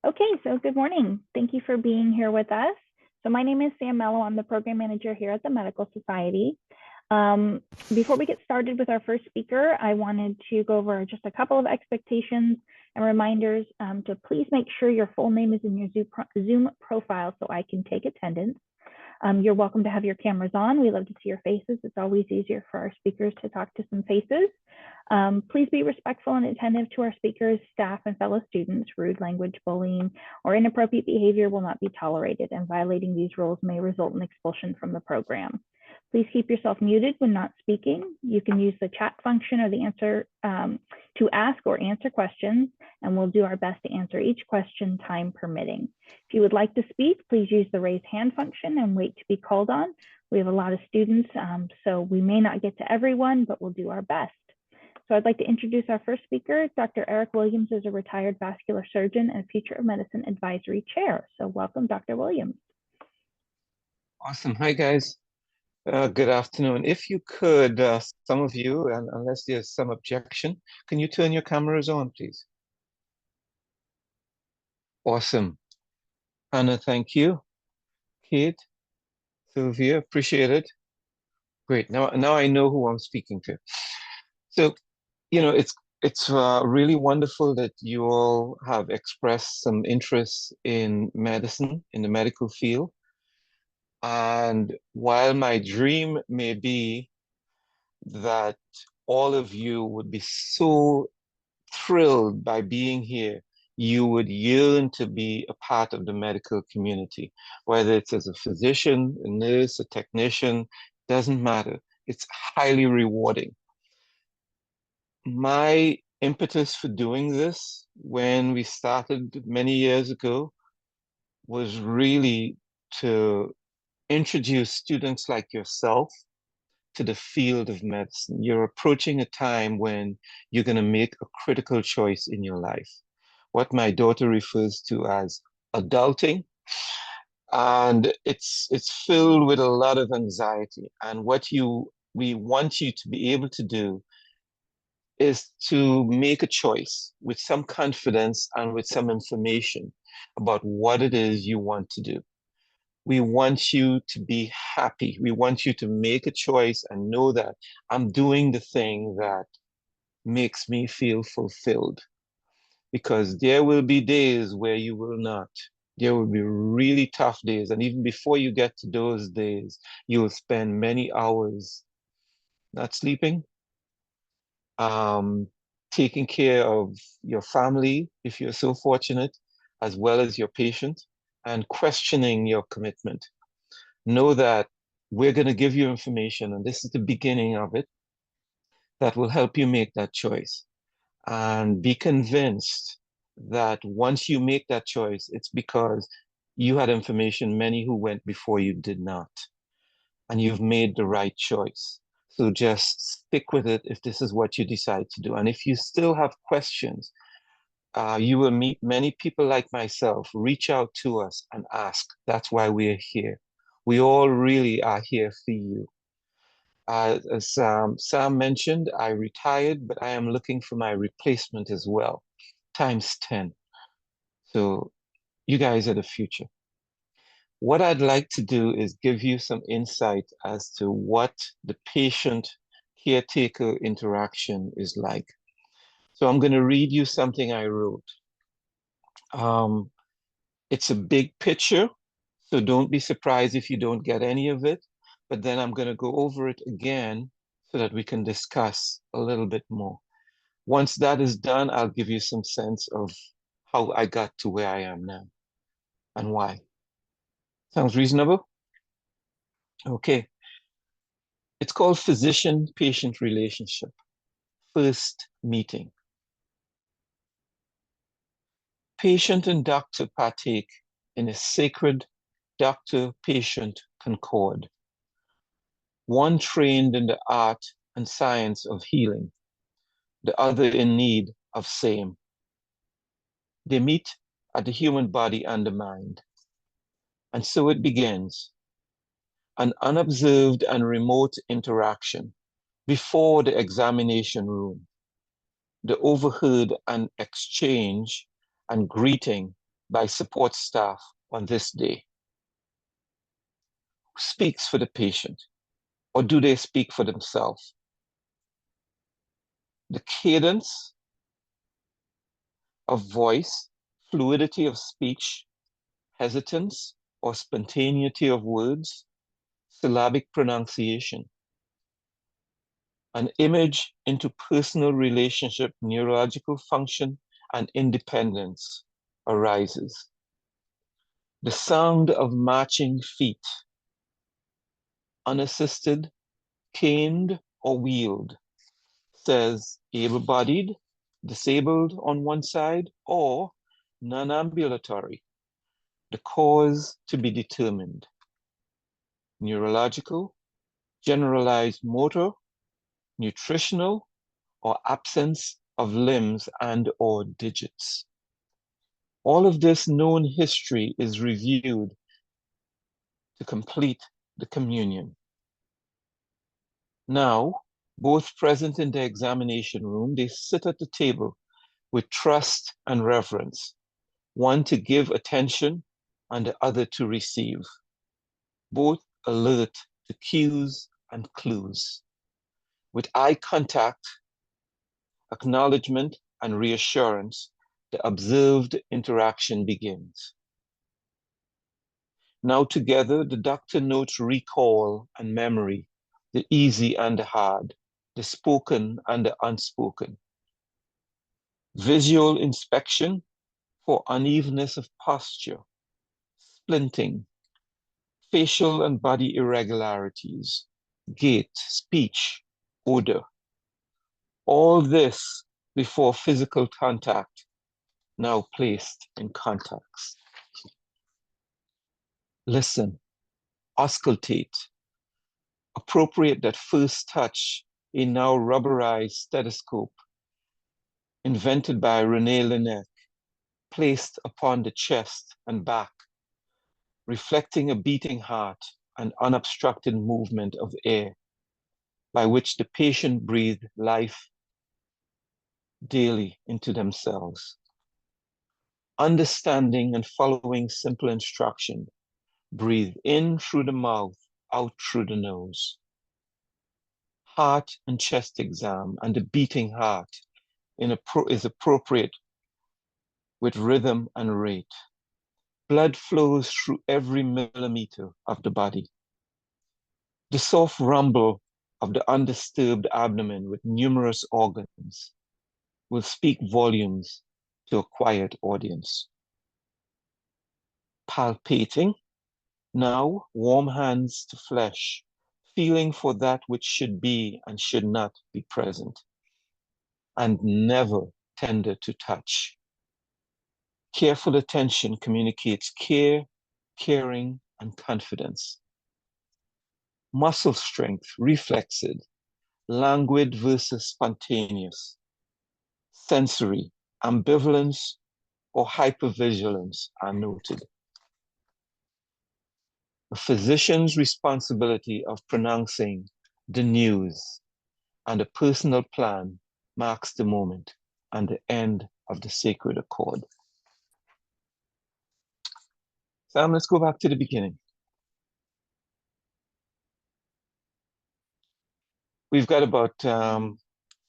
Okay, so good morning. Thank you for being here with us. So my name is Sam Mello. I'm the program manager here at the Medical Society. Before we get started with our first speaker, I wanted to go over just a couple of expectations and reminders to please make sure your full name is in your Zoom profile so I can take attendance. You're welcome to have your cameras on. We love to see your faces. It's always easier for our speakers to talk to some faces. Please be respectful and attentive to our speakers, staff, and fellow students. Rude language, bullying, or inappropriate behavior will not be tolerated, and violating these rules may result in expulsion from the program. Please keep yourself muted when not speaking. You can use the chat function or the answer to ask or answer questions, and we'll do our best to answer each question, time permitting. If you would like to speak, please use the raise hand function and wait to be called on. We have a lot of students, so we may not get to everyone, but we'll do our best. So I'd like to introduce our first speaker. Dr. Eric Williams is a retired vascular surgeon and Future of Medicine Advisory Chair. So welcome, Dr. Williams. Awesome. Hi, guys. Good afternoon. If you could, some of you, and unless there's some objection, can you turn your cameras on, please? Awesome. Anna, thank you. Kate, Sylvia, appreciate it. Great. Now I know who I'm speaking to. So, you know, it's really wonderful that you all have expressed some interest in medicine, in the medical field. And while my dream may be that all of you would be so thrilled by being here, you would yearn to be a part of the medical community, whether it's as a physician, a nurse, a technician, doesn't matter. It's highly rewarding. My impetus for doing this when we started many years ago was really to introduce students like yourself to the field of medicine. You're approaching a time when you're going to make a critical choice in your life, what my daughter refers to as adulting. And it's filled with a lot of anxiety. And what we want you to be able to do is to make a choice with some confidence and with some information about what it is you want to do. We want you to be happy. We want you to make a choice and know that I'm doing the thing that makes me feel fulfilled. Because there will be days where you will not. There will be really tough days. And even before you get to those days, you will spend many hours not sleeping, taking care of your family, if you're so fortunate, as well as your patient, and questioning your commitment. Know that we're going to give you information, and this is the beginning of it, that will help you make that choice. And be convinced that once you make that choice, it's because you had information many who went before you did not, and you've made the right choice. So just stick with it if this is what you decide to do. And if you still have questions, you will meet many people like myself. Reach out to us and ask. That's why we're here. We all really are here for you. As Sam mentioned, I retired, but I am looking for my replacement as well, times 10. So you guys are the future. What I'd like to do is give you some insight as to what the patient-caretaker interaction is like. So I'm going to read you something I wrote. It's a big picture, so don't be surprised if you don't get any of it, but then I'm going to go over it again so that we can discuss a little bit more. Once that is done, I'll give you some sense of how I got to where I am now and why. Sounds reasonable? Okay. It's called physician-patient relationship. First meeting. Patient and doctor partake in a sacred doctor-patient concord. One trained in the art and science of healing, the other in need of same. They meet at the human body and the mind. And so it begins, an unobserved and remote interaction before the examination room, the overheard and exchange and greeting by support staff on this day? Who speaks for the patient, or do they speak for themselves? The cadence of voice, fluidity of speech, hesitance or spontaneity of words, syllabic pronunciation. An image into personal relationship, neurological function, and independence arises. The sound of marching feet, unassisted, caned, or wheeled, says able-bodied, disabled on one side, or non-ambulatory. The cause to be determined. Neurological, generalized motor, nutritional, or absence of limbs and or digits. All of this known history is reviewed to complete the communion. Now, both present in the examination room, they sit at the table with trust and reverence, one to give attention and the other to receive, both alert to cues and clues. With eye contact, acknowledgement, and reassurance, the observed interaction begins. Now together, the doctor notes recall and memory, the easy and the hard, the spoken and the unspoken. Visual inspection for unevenness of posture, splinting, facial and body irregularities, gait, speech, odor. All this before physical contact, now placed in context. Listen, auscultate, appropriate that first touch, a now rubberized stethoscope invented by René Laennec, placed upon the chest and back, reflecting a beating heart and unobstructed movement of air by which the patient breathed life daily into themselves. Understanding and following simple instruction, breathe in through the mouth, out through the nose. Heart and chest exam and the beating heart is appropriate with rhythm and rate. Blood flows through every millimeter of the body. The soft rumble of the undisturbed abdomen with numerous organs will speak volumes to a quiet audience. Palpating, now warm hands to flesh, feeling for that which should be and should not be present, and never tender to touch. Careful attention communicates care, caring, and confidence. Muscle strength, reflexed, languid versus spontaneous. Sensory, ambivalence, or hypervigilance are noted. A physician's responsibility of pronouncing the news and a personal plan marks the moment and the end of the sacred accord. Sam, let's go back to the beginning. We've got about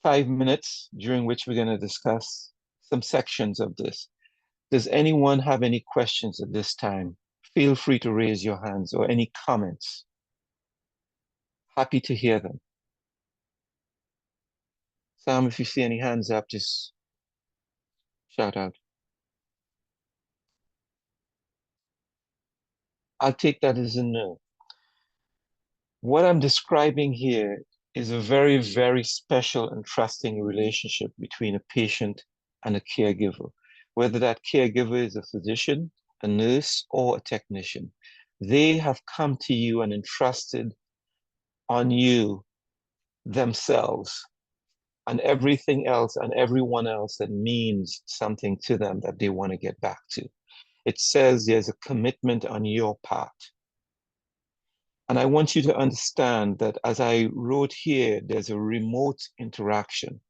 5 minutes during which we're going to discuss some sections of this. Does anyone have any questions at this time? Feel free to raise your hands or any comments. Happy to hear them. Sam, if you see any hands up, just shout out. I'll take that as a no. What I'm describing here is a very, very special and trusting relationship between a patient and a caregiver, whether that caregiver is a physician, a nurse, or a technician. They have come to you and entrusted on you themselves and everything else and everyone else that means something to them that they want to get back to. It says there's a commitment on your part. And I want you to understand that as I wrote here, there's a remote interaction.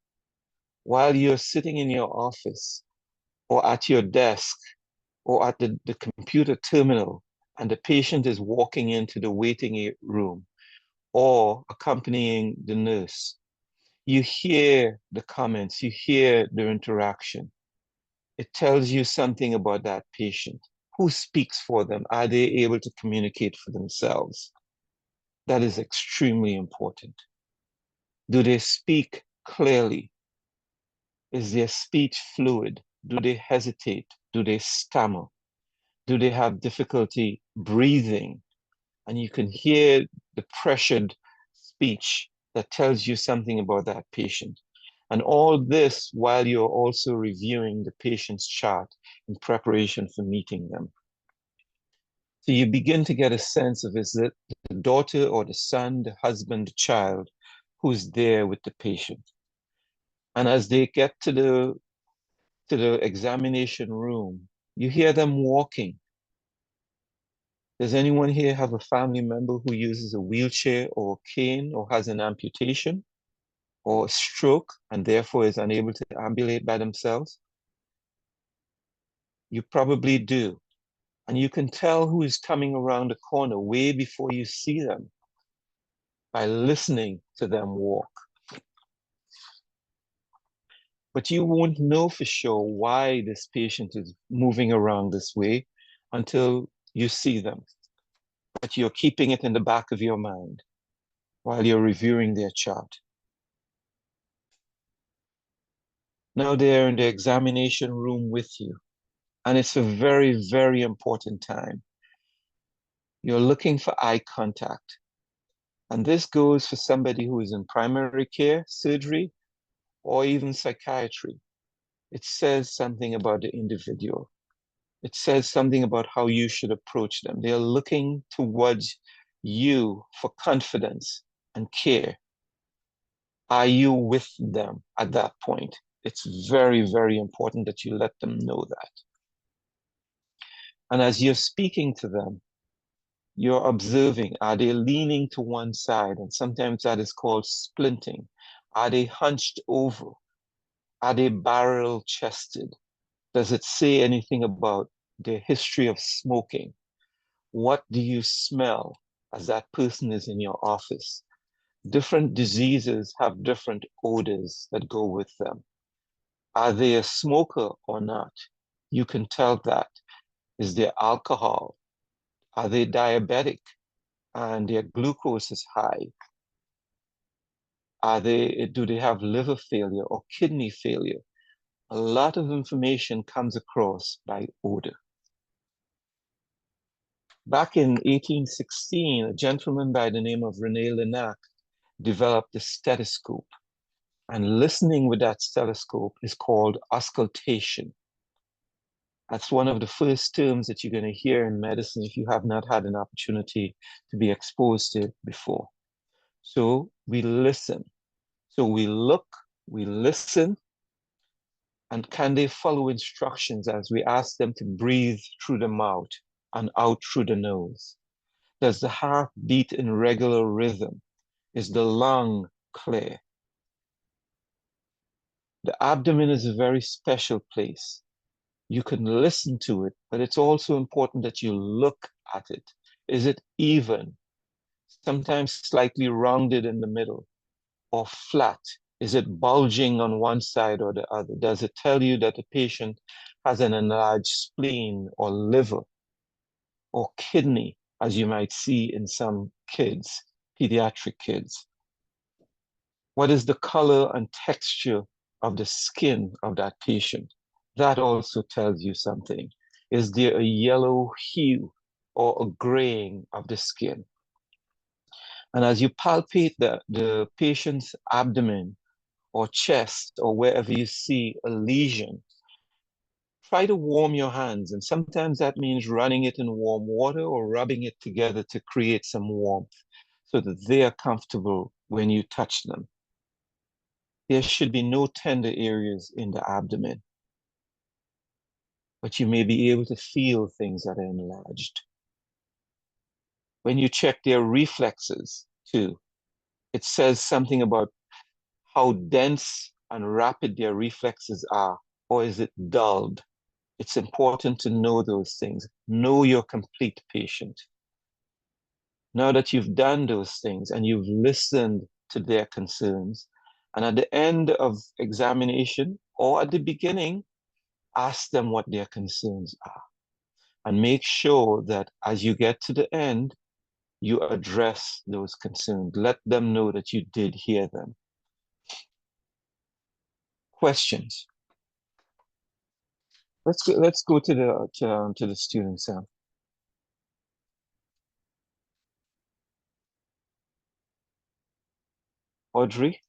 While you're sitting in your office or at your desk or at the computer terminal and the patient is walking into the waiting room or accompanying the nurse, you hear the comments, you hear their interaction. It tells you something about that patient. Who speaks for them? Are they able to communicate for themselves? That is extremely important. Do they speak clearly? Is their speech fluid? Do they hesitate? Do they stammer? Do they have difficulty breathing? And you can hear the pressured speech that tells you something about that patient. And all this while you're also reviewing the patient's chart in preparation for meeting them. So you begin to get a sense of, is it the daughter or the son, the husband, the child who's there with the patient? And as they get to the examination room, you hear them walking. Does anyone here have a family member who uses a wheelchair or a cane or has an amputation or a stroke and therefore is unable to ambulate by themselves? You probably do. And you can tell who is coming around the corner way before you see them by listening to them walk. But you won't know for sure why this patient is moving around this way until you see them. But you're keeping it in the back of your mind while you're reviewing their chart. Now they're in the examination room with you, and it's a very, very important time. You're looking for eye contact. And this goes for somebody who is in primary care, surgery, or even psychiatry. It says something about the individual. It says something about how you should approach them. They're looking towards you for confidence and care. Are you with them at that point? It's very, very important that you let them know that. And as you're speaking to them, you're observing, are they leaning to one side? And sometimes that is called splinting. Are they hunched over? Are they barrel chested? Does it say anything about their history of smoking? What do you smell as that person is in your office? Different diseases have different odors that go with them. Are they a smoker or not? You can tell that. Is there alcohol? Are they diabetic and their glucose is high? Do they have liver failure or kidney failure? A lot of information comes across by odor. Back in 1816, a gentleman by the name of René Linac developed a stethoscope. And listening with that stethoscope is called auscultation. That's one of the first terms that you're going to hear in medicine if you have not had an opportunity to be exposed to it before. So we listen. So we look, we listen, and can they follow instructions as we ask them to breathe through the mouth and out through the nose? Does the heart beat in regular rhythm? Is the lung clear? The abdomen is a very special place. You can listen to it, but it's also important that you look at it. Is it even? Sometimes slightly rounded in the middle or flat? Is it bulging on one side or the other? Does it tell you that the patient has an enlarged spleen or liver or kidney, as you might see in some kids, pediatric kids? What is the color and texture of the skin of that patient? That also tells you something. Is there a yellow hue or a graying of the skin? And as you palpate the patient's abdomen or chest or wherever you see a lesion, try to warm your hands. And sometimes that means running it in warm water or rubbing it together to create some warmth so that they are comfortable when you touch them. There should be no tender areas in the abdomen, but you may be able to feel things that are enlarged. When you check their reflexes too, it says something about how dense and rapid their reflexes are, or is it dulled? It's important to know those things. Know your complete patient. Now that you've done those things and you've listened to their concerns, and at the end of examination or at the beginning, ask them what their concerns are. And make sure that as you get to the end, you address those concerns. Let them know that you did hear them. Questions? Let's go to the students now. Audrey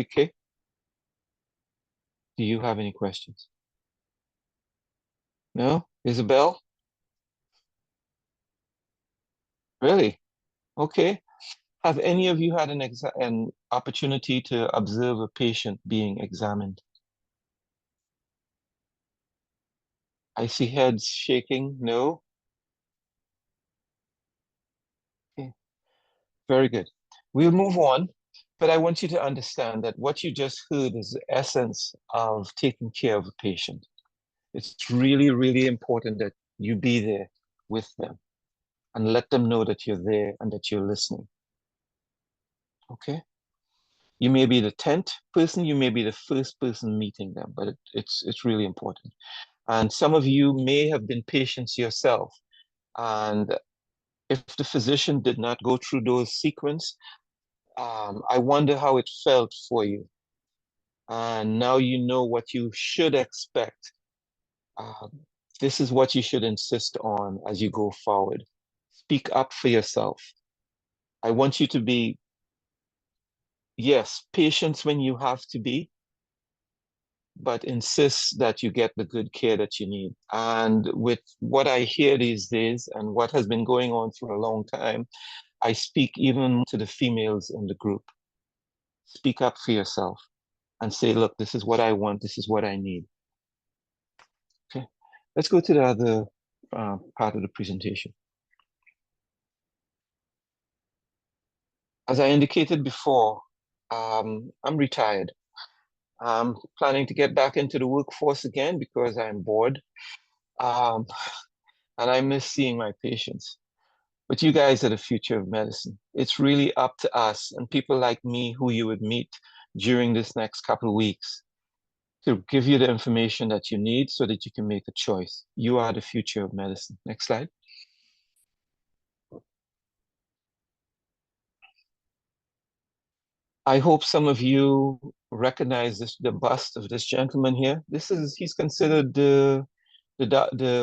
K, do you have any questions? No? Isabel? Really? Okay. Have any of you had an opportunity to observe a patient being examined? I see heads shaking. No? Okay. Very good. We'll move on, but I want you to understand that what you just heard is the essence of taking care of a patient. It's really, really important that you be there with them and let them know that you're there and that you're listening. Okay? You may be the 10th person, you may be the first person meeting them, but it's really important. And some of you may have been patients yourself. And if the physician did not go through those sequence, I wonder how it felt for you. And now you know what you should expect. This is what you should insist on as you go forward. Speak up for yourself. I want you to be, yes, patient when you have to be, but insist that you get the good care that you need. And with what I hear these days and what has been going on for a long time, I speak even to the females in the group. Speak up for yourself and say, look, this is what I want, this is what I need. Okay, let's go to the other part of the presentation. As I indicated before, I'm retired. I'm planning to get back into the workforce again because I'm bored. And I miss seeing my patients. But you guys are the future of medicine. It's really up to us and people like me who you would meet during this next couple of weeks to give you the information that you need so that you can make a choice. You are the future of medicine. Next slide. I hope some of you recognize the bust of this gentleman here. He's considered the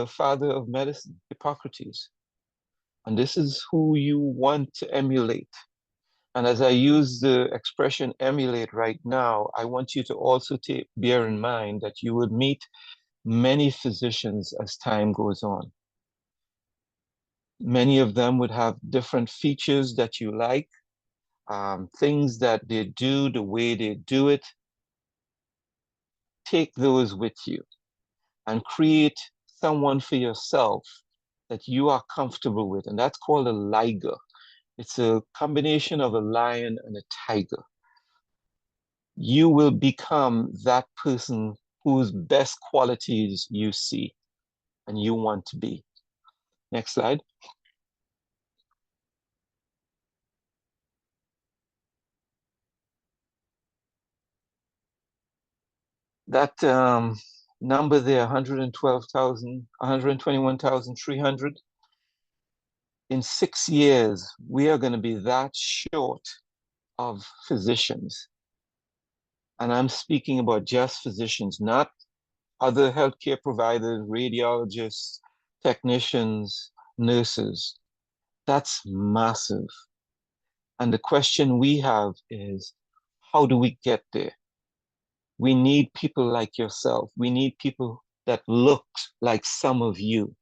father of medicine, Hippocrates. And this is who you want to emulate. And as I use the expression emulate right now, I want you to also bear in mind that you would meet many physicians as time goes on. Many of them would have different features that you like, things that they do, the way they do it. Take those with you and create someone for yourself that you are comfortable with. And that's called a liger. It's a combination of a lion and a tiger. You will become that person whose best qualities you see and you want to be. Next slide. That number there, 112,000, 121,300. In 6 years, we are going to be that short of physicians. And I'm speaking about just physicians, not other healthcare providers, radiologists, technicians, nurses. That's massive. And the question we have is, how do we get there? We need people like yourself. We need people that look like some of you.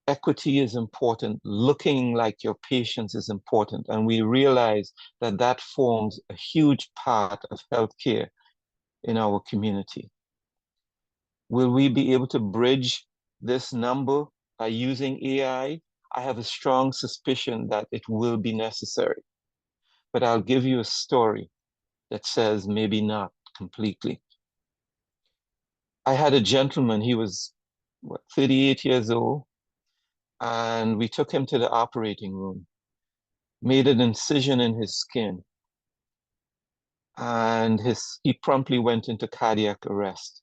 Equity is important. Looking like your patients is important. And we realize that that forms a huge part of healthcare in our community. Will we be able to bridge this number by using AI? I have a strong suspicion that it will be necessary. But I'll give you a story that says maybe not completely. I had a gentleman, he was, what, 38 years old, and we took him to the operating room, made an incision in his skin, and he promptly went into cardiac arrest.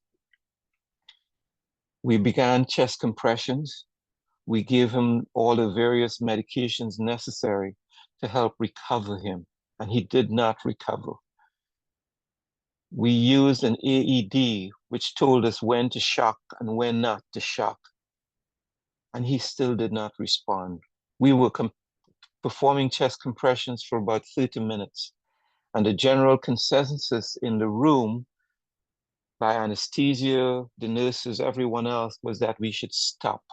We began chest compressions. We gave him all the various medications necessary to help recover him, and he did not recover. We used an AED, which told us when to shock and when not to shock, and he still did not respond. We were performing chest compressions for about 30 minutes, and the general consensus in the room by anesthesia, the nurses, everyone else, was that we should stop.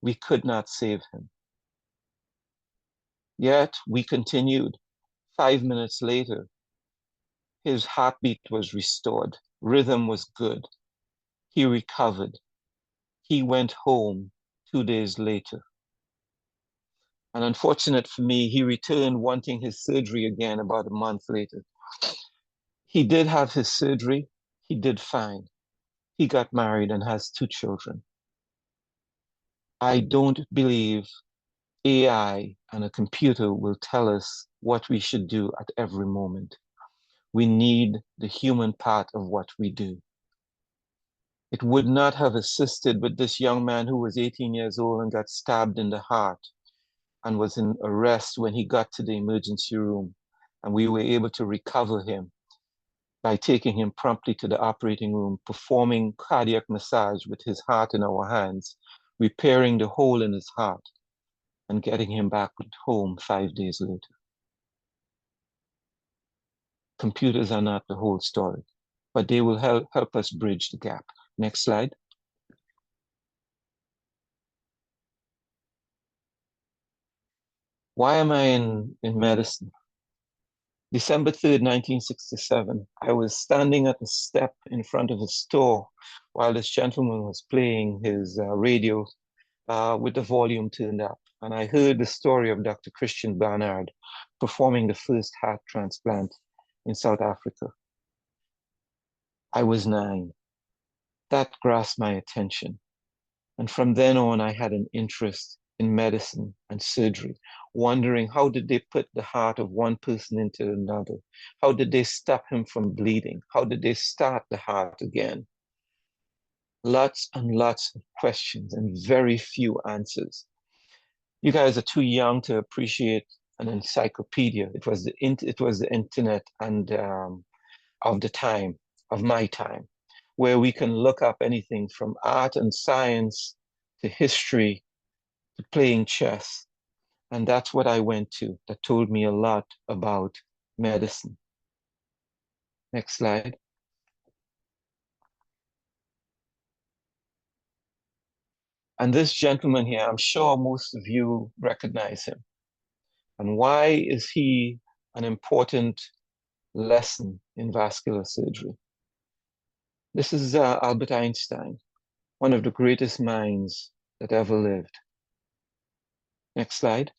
We could not save him. Yet we continued. 5 minutes later, his heartbeat was restored. Rhythm was good. He recovered. He went home 2 days later. And unfortunate for me, he returned wanting his surgery again about a month later. He did have his surgery. He did fine. He got married and has 2 children. I don't believe AI and a computer will tell us what we should do at every moment. We need the human part of what we do. It would not have assisted with this young man who was 18 years old and got stabbed in the heart and was in arrest when he got to the emergency room. And we were able to recover him by taking him promptly to the operating room, performing cardiac massage with his heart in our hands, repairing the hole in his heart, and getting him back home 5 days later. Computers are not the whole story, but they will help us bridge the gap. Next slide. Why am I in medicine? December 3rd, 1967, I was standing at the step in front of a store while this gentleman was playing his radio with the volume turned up. And I heard the story of Dr. Christian Barnard performing the first heart transplant in South Africa. I was 9. That grasped my attention. And from then on, I had an interest in medicine and surgery, wondering how did they put the heart of one person into another? How did they stop him from bleeding? How did they start the heart again? Lots and lots of questions and very few answers. You guys are too young to appreciate an encyclopedia. It was the internet and of the time, of my time, where we can look up anything from art and science to history to playing chess. And that's what I went to that told me a lot about medicine. Next slide. And this gentleman here, I'm sure most of you recognize him. And why is he an important lesson in vascular surgery? This is Albert Einstein, one of the greatest minds that ever lived. Next slide.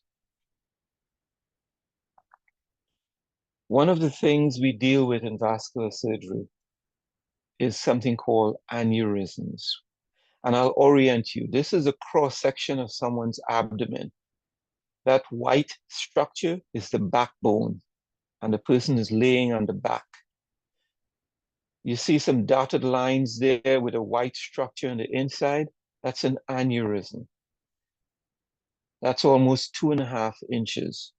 One of the things we deal with in vascular surgery is something called aneurysms. And I'll orient you. This is a cross-section of someone's abdomen. That white structure is the backbone, and the person is laying on the back. You see some dotted lines there with a white structure on the inside. That's an aneurysm. That's almost 2.5 inches,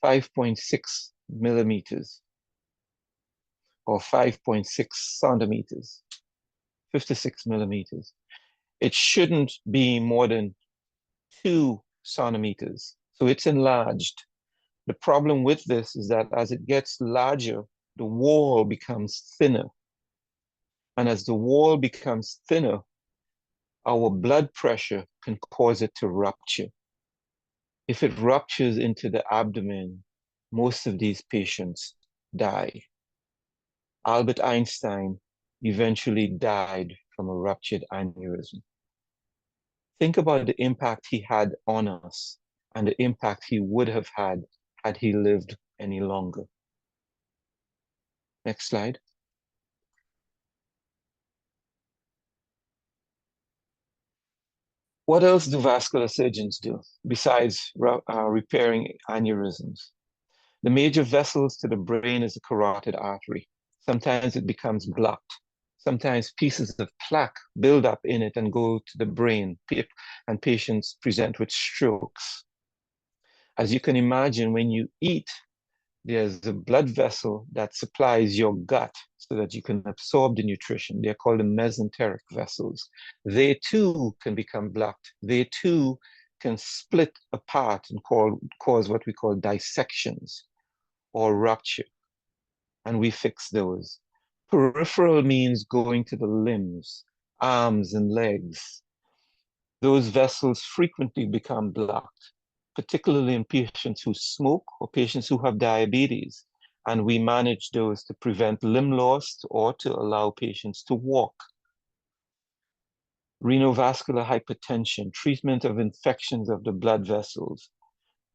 5.6 millimeters, or 5.6 centimeters, 56 millimeters. It shouldn't be more than 2 centimeters. So it's enlarged. The problem with this is that as it gets larger, the wall becomes thinner. And as the wall becomes thinner, our blood pressure can cause it to rupture. If it ruptures into the abdomen, most of these patients die. Albert Einstein eventually died from a ruptured aneurysm. Think about the impact he had on us and the impact he would have had he lived any longer. Next slide. What else do vascular surgeons do besides repairing aneurysms? The major vessels to the brain is the carotid artery. Sometimes it becomes blocked. Sometimes pieces of plaque build up in it and go to the brain, and patients present with strokes. As you can imagine, when you eat, there's a blood vessel that supplies your gut so that you can absorb the nutrition. They're called the mesenteric vessels. They too can become blocked. They too can split apart and cause what we call dissections or rupture, and we fix those. Peripheral means going to the limbs, arms and legs. Those vessels frequently become blocked, particularly in patients who smoke or patients who have diabetes. And we manage those to prevent limb loss or to allow patients to walk. Renovascular hypertension, treatment of infections of the blood vessels,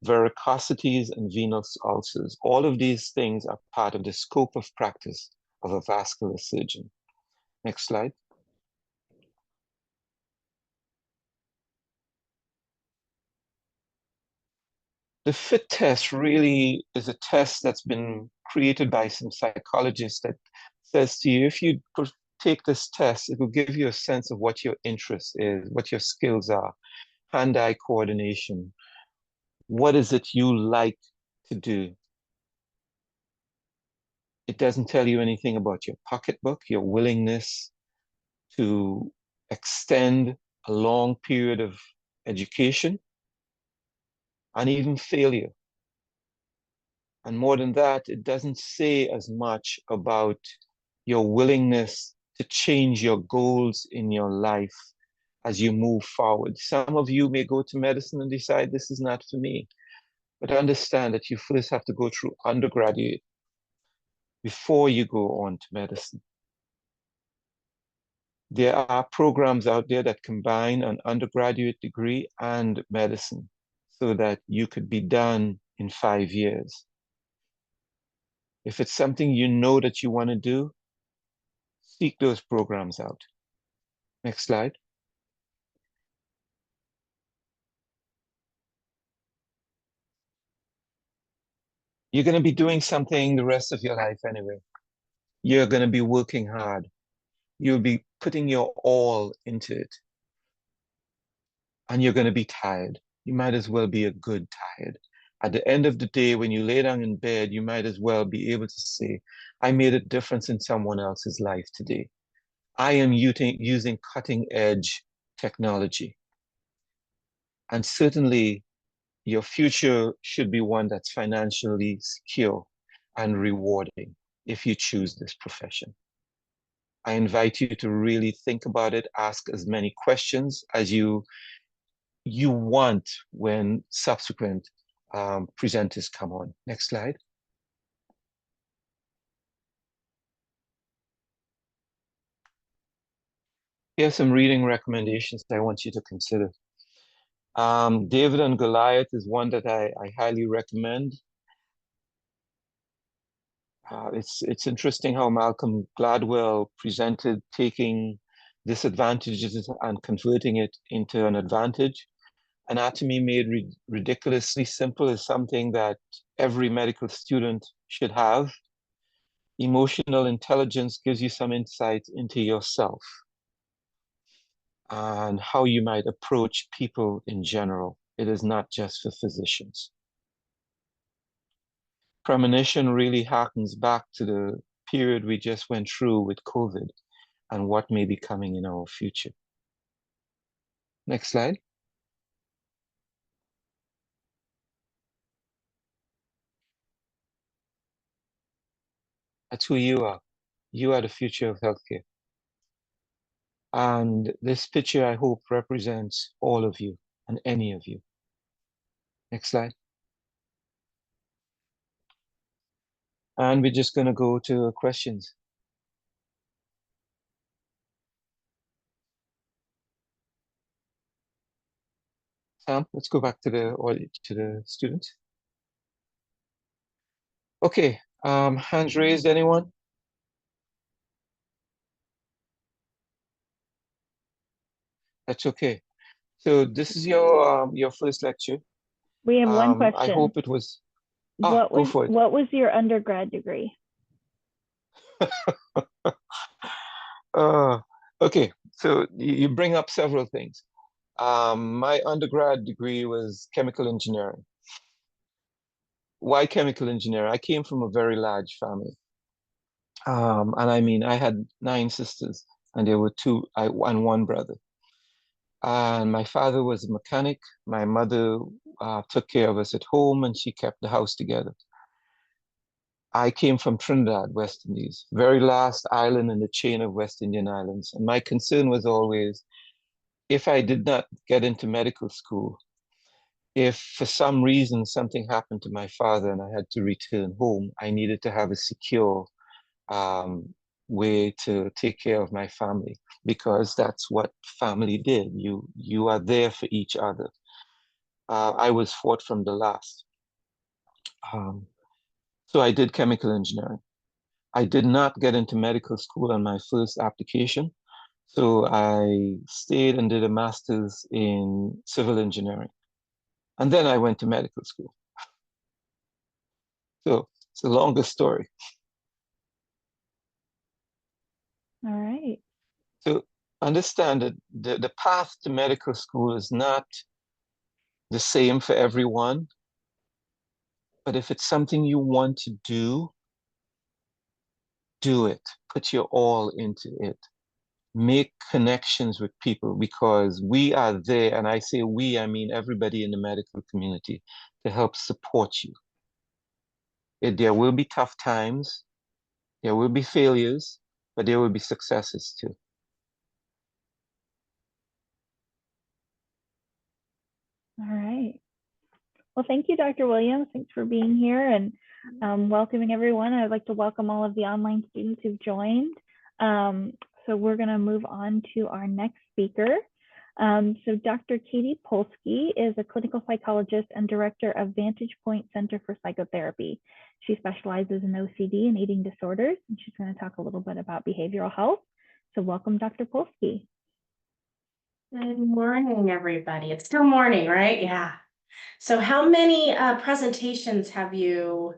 varicosities and venous ulcers. All of these things are part of the scope of practice of a vascular surgeon. Next slide. The FIT test really is a test that's been created by some psychologists that says to you, if you take this test, it will give you a sense of what your interest is, what your skills are, hand-eye coordination. What is it you like to do? It doesn't tell you anything about your pocketbook, your willingness to extend a long period of education, and even failure. And more than that, it doesn't say as much about your willingness to change your goals in your life as you move forward. Some of you may go to medicine and decide this is not for me, but understand that you first have to go through undergraduate before you go on to medicine. There are programs out there that combine an undergraduate degree and medicine so that you could be done in 5 years. If it's something you know that you want to do, seek those programs out. Next slide. You're going to be doing something the rest of your life anyway. You're going to be working hard. You'll be putting your all into it. And you're going to be tired. You might as well be a good tired. At the end of the day, when you lay down in bed, you might as well be able to say, I made a difference in someone else's life today. I am using cutting edge technology. And certainly your future should be one that's financially secure and rewarding if you choose this profession. I invite you to really think about it, ask as many questions as you want when subsequent presenters come on. Next slide. Here are some reading recommendations I want you to consider. David and Goliath is one that I highly recommend. It's interesting how Malcolm Gladwell presented taking disadvantages and converting it into an advantage. Anatomy made ridiculously simple is something that every medical student should have. Emotional intelligence gives you some insight into yourself and how you might approach people in general. It is not just for physicians. Premonition really harkens back to the period we just went through with COVID and what may be coming in our future. Next slide. That's who you are. You are the future of healthcare. And this picture, I hope, represents all of you and any of you. Next slide. And we're just going to go to questions. Sam, let's go back to the students. Okay, hands raised, anyone? That's okay. So this is your first lecture. We have one I question. hope it was. Ah, go for it. What was your undergrad degree? Uh, okay, so you bring up several things. My undergrad degree was chemical engineering. Why chemical engineering? I came from a very large family. And I mean, I had 9 sisters, and there were and one brother. And my father was a mechanic. My mother took care of us at home, and she kept the house together. I came from Trinidad, West Indies, very last island in the chain of West Indian islands. And my concern was always, if I did not get into medical school, if for some reason something happened to my father and I had to return home, I needed to have a secure um, way to take care of my family because that's what family did. You are there for each other. I was fourth from the last. Um, so I did chemical engineering. I did not get into medical school on my first application. So I stayed and did a master's in civil engineering. And then I went to medical school. So it's a longer story. All right. So understand that the path to medical school is not the same for everyone, but if it's something you want to do it. Put your all into it. Make connections with people because we are there, and I say we, I mean everybody in the medical community, to help support you. There will be tough times, there will be failures, but there will be successes too. All right. Well, thank you, Dr. Williams. Thanks for being here and welcoming everyone. I'd like to welcome all of the online students who've joined. So we're going to move on to our next speaker. So Dr. Katie Polsky is a clinical psychologist and director of Vantage Point Center for Psychotherapy. She specializes in OCD and eating disorders, and she's going to talk a little bit about behavioral health. So welcome, Dr. Polsky. Good morning, everybody. It's still morning, right? Yeah. So how many presentations have you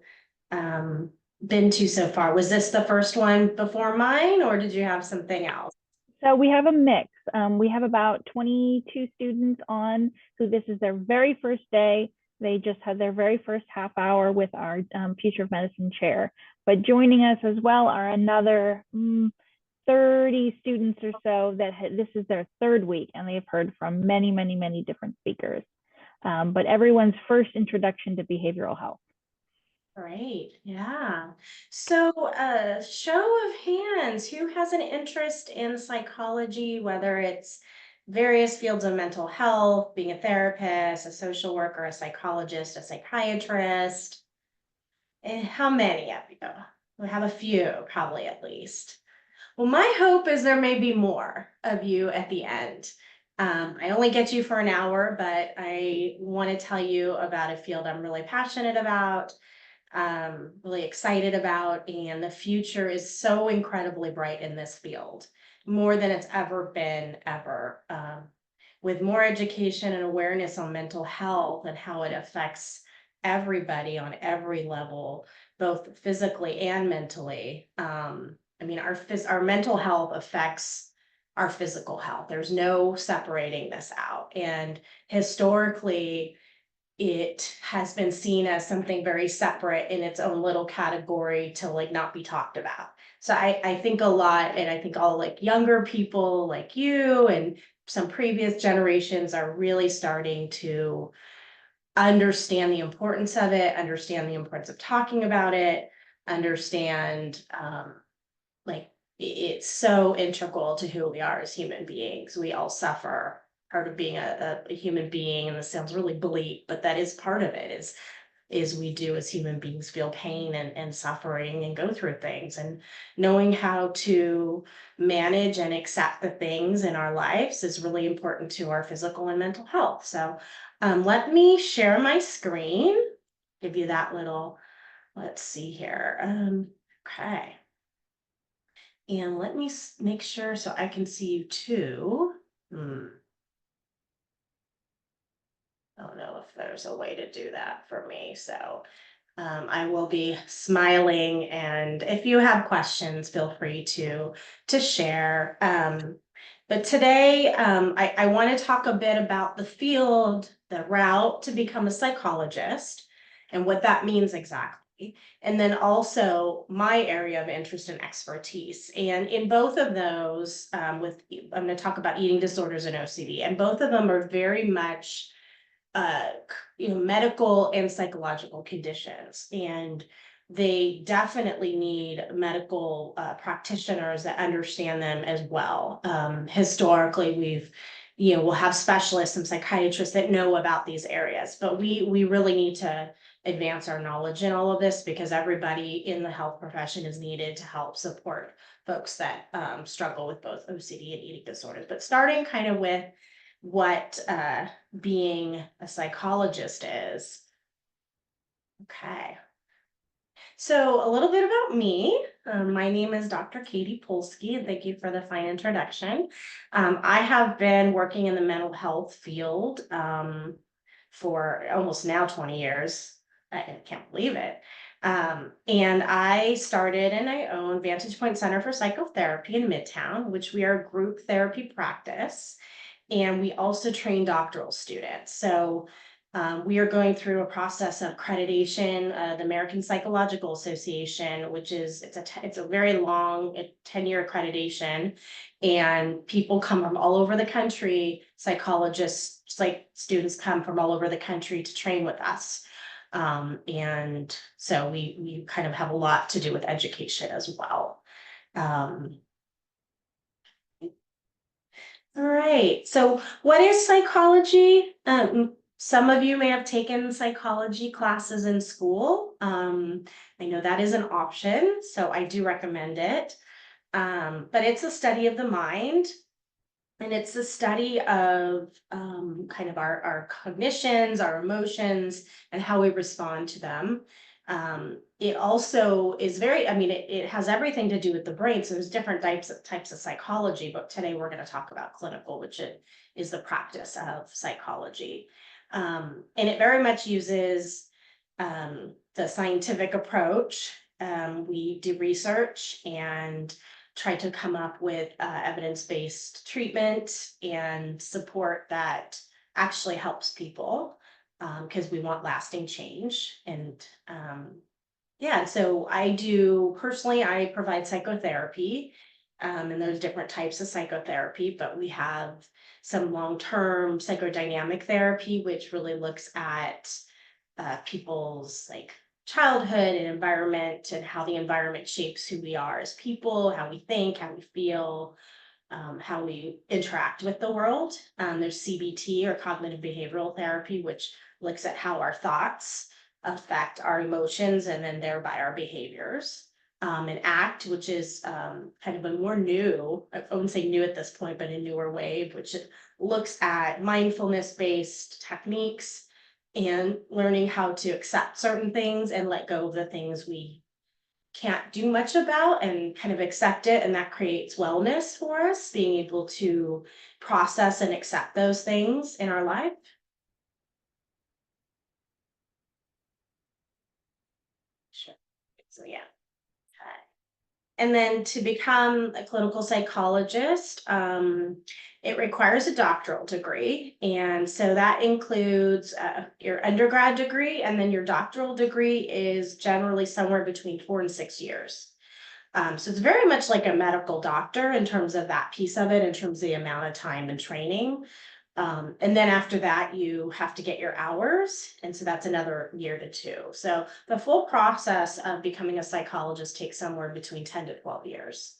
been to so far? Was this the first one before mine, or did you have something else? So we have a mix. We have about 22 students on who this is their very first day. They just had their very first half hour with our Future of Medicine chair. But joining us as well are another 30 students or so that this is their third week, and they've heard from many, many, many different speakers. But everyone's first introduction to behavioral health. Great, yeah. So show of hands, who has an interest in psychology, whether it's various fields of mental health, being a therapist, a social worker, a psychologist, a psychiatrist? And how many of you? We have a few, probably at least. Well, my hope is there may be more of you at the end. I only get you for an hour, but I want to tell you about a field I'm really passionate about, really excited about, and the future is so incredibly bright in this field, more than it's ever been, ever. With more education and awareness on mental health and how it affects everybody on every level, both physically and mentally. I mean, our mental health affects our physical health. There's no separating this out. And historically, it has been seen as something very separate in its own little category to like not be talked about. So I think a lot, and I think all like younger people like you and some previous generations are really starting to understand the importance of it, understand the importance of talking about it, understand like it's so integral to who we are as human beings. We all suffer. Part of being a human being, and this sounds really bleak, but that is part of it, is we do as human beings feel pain and suffering and go through things, and knowing how to manage and accept the things in our lives is really important to our physical and mental health. So let me share my screen, give you that little, let's see here. Okay. And let me make sure so I can see you too. there's a way to do that for me. So I will be smiling, and if you have questions, feel free to share. But today, I want to talk a bit about the field, the route to become a psychologist, and what that means exactly. And then also my area of interest and expertise. And in both of those, I'm going to talk about eating disorders and OCD, and both of them are very much medical and psychological conditions, and they definitely need medical practitioners that understand them as well. Historically, we'll have specialists and psychiatrists that know about these areas, but we really need to advance our knowledge in all of this, because everybody in the health profession is needed to help support folks that struggle with both OCD and eating disorders. But starting kind of with what being a psychologist is. Okay. So a little bit about me. My name is Dr. Katie Polsky, and thank you for the fine introduction. I have been working in the mental health field for almost now 20 years. I can't believe it. And I started and I own Vantage Point Center for Psychotherapy in Midtown, which we are a group therapy practice. And we also train doctoral students. So we are going through a process of accreditation, the American Psychological Association, which is it's a very long 10-year accreditation, and people come from all over the country. Psychologists, like students, come from all over the country to train with us, and so we kind of have a lot to do with education as well. All right. So what is psychology? Some of you may have taken psychology classes in school. I know that is an option, so I do recommend it. But it's a study of the mind, and it's the study of kind of our cognitions, our emotions, and how we respond to them. It also is it has everything to do with the brain. So there's different types of psychology, but today we're going to talk about clinical, which is the practice of psychology. And it very much uses the scientific approach. We do research and try to come up with evidence-based treatment and support that actually helps people, because we want lasting change. And so I provide psychotherapy, and there's different types of psychotherapy, but we have some long-term psychodynamic therapy, which really looks at people's childhood and environment, and how the environment shapes who we are as people, how we think, how we feel, how we interact with the world. There's CBT, or cognitive behavioral therapy, which looks at how our thoughts affect our emotions and then thereby our behaviors. And ACT, which is kind of a more new, I wouldn't say new at this point, but a newer wave, which looks at mindfulness-based techniques and learning how to accept certain things and let go of the things we can't do much about, and kind of accept it. And that creates wellness for us, being able to process and accept those things in our life. Sure. So yeah. And then to become a clinical psychologist, it requires a doctoral degree. And so that includes your undergrad degree, and then your doctoral degree is generally somewhere between 4 and 6 years. So it's very much like a medical doctor in terms of that piece of it, in terms of the amount of time and training. And then after that, you have to get your hours. And so that's another year to 2. So the full process of becoming a psychologist takes somewhere between 10 to 12 years.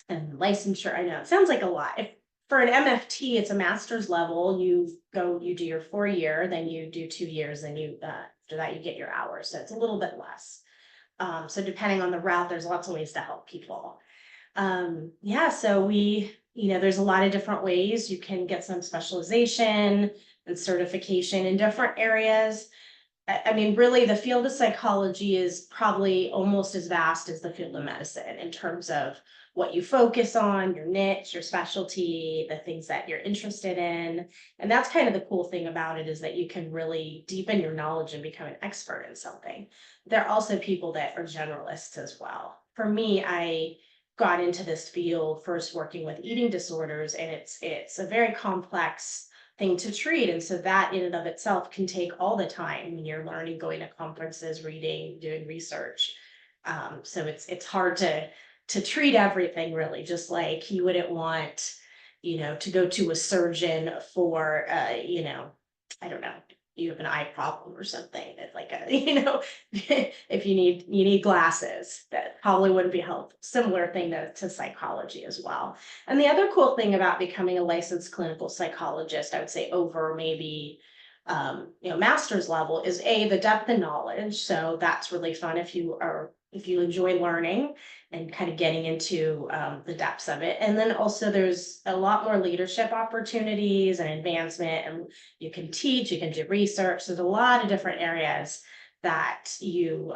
And licensure, I know it sounds like a lot. If for an MFT, it's a master's level, you do your 4-year, then you do 2 years, then after that you get your hours. So it's a little bit less. So depending on the route, there's lots of ways to help people. So there's a lot of different ways you can get some specialization and certification in different areas. I mean, really, the field of psychology is probably almost as vast as the field of medicine in terms of what you focus on, your niche, your specialty, the things that you're interested in. And that's kind of the cool thing about it, is that you can really deepen your knowledge and become an expert in something. There are also people that are generalists as well. For me, I got into this field first working with eating disorders, and it's a very complex thing to treat. And so that in and of itself can take all the time when you're learning, going to conferences, reading, doing research. So it's hard to treat everything, really, just like you wouldn't want, to go to a surgeon for, I don't know, you have an eye problem or something, that like if you need glasses, that probably wouldn't be helpful. Similar thing to psychology as well. And the other cool thing about becoming a licensed clinical psychologist, I would say over maybe master's level, is the depth of knowledge. So that's really fun if you enjoy learning and kind of getting into the depths of it. And then also there's a lot more leadership opportunities and advancement, and you can teach, you can do research. There's a lot of different areas that you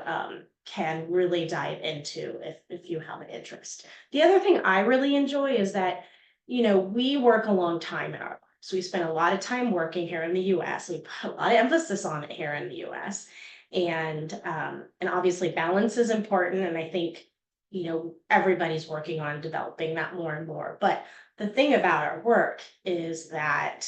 can really dive into if you have an interest. The other thing I really enjoy is that, we work a long time in our lives. So we spend a lot of time working here in the US. We put a lot of emphasis on it here in the US. And obviously balance is important. And I think, everybody's working on developing that more and more. But the thing about our work is that,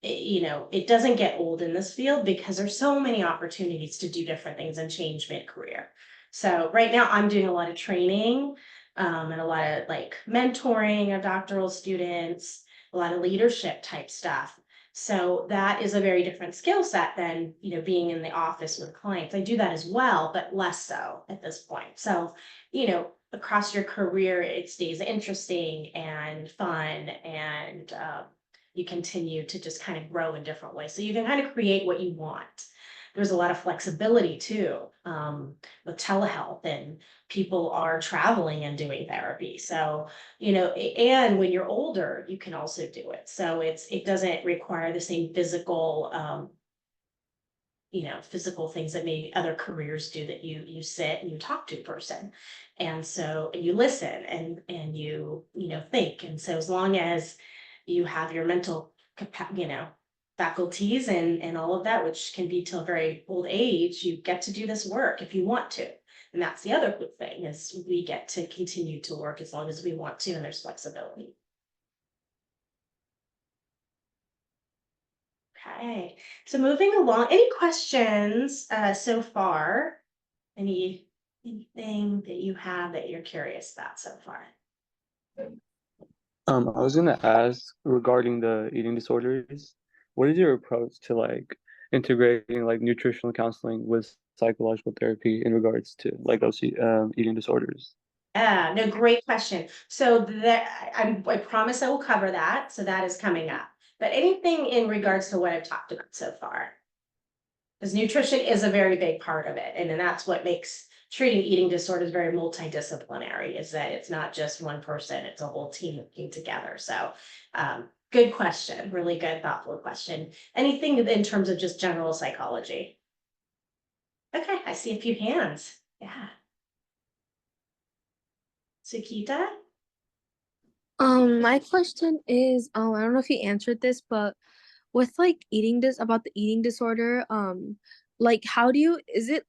it doesn't get old in this field, because there's so many opportunities to do different things and change mid-career. So right now I'm doing a lot of training and a lot of like mentoring of doctoral students, a lot of leadership type stuff. So that is a very different skill set than, being in the office with clients. I do that as well, but less so at this point. So, across your career, it stays interesting and fun, and you continue to just kind of grow in different ways. So you can kind of create what you want. There's a lot of flexibility too, with telehealth, and people are traveling and doing therapy. So, and when you're older, you can also do it. So it doesn't require the same physical, physical things that maybe other careers do, that you sit and you talk to a person. And so you listen and you think. And so as long as you have your mental faculties and all of that, which can be till a very old age, you get to do this work if you want to. And that's the other good thing, is we get to continue to work as long as we want to, and there's flexibility. Okay, so moving along, any questions so far? Anything that you have that you're curious about so far? I was gonna ask regarding the eating disorders. What is your approach to like integrating like nutritional counseling with psychological therapy in regards to like those eating disorders? Yeah, no, great question. So that I promise I will cover that. So that is coming up. But anything in regards to what I've talked about so far? Because nutrition is a very big part of it. And then that's what makes treating eating disorders very multidisciplinary, is that it's not just one person, it's a whole team working together. So good question, really good, thoughtful question. Anything in terms of just general psychology? Okay, I see a few hands. Yeah. Sukita? My question is, I don't know if you answered this, but with like about the eating disorder, like how do you, is it,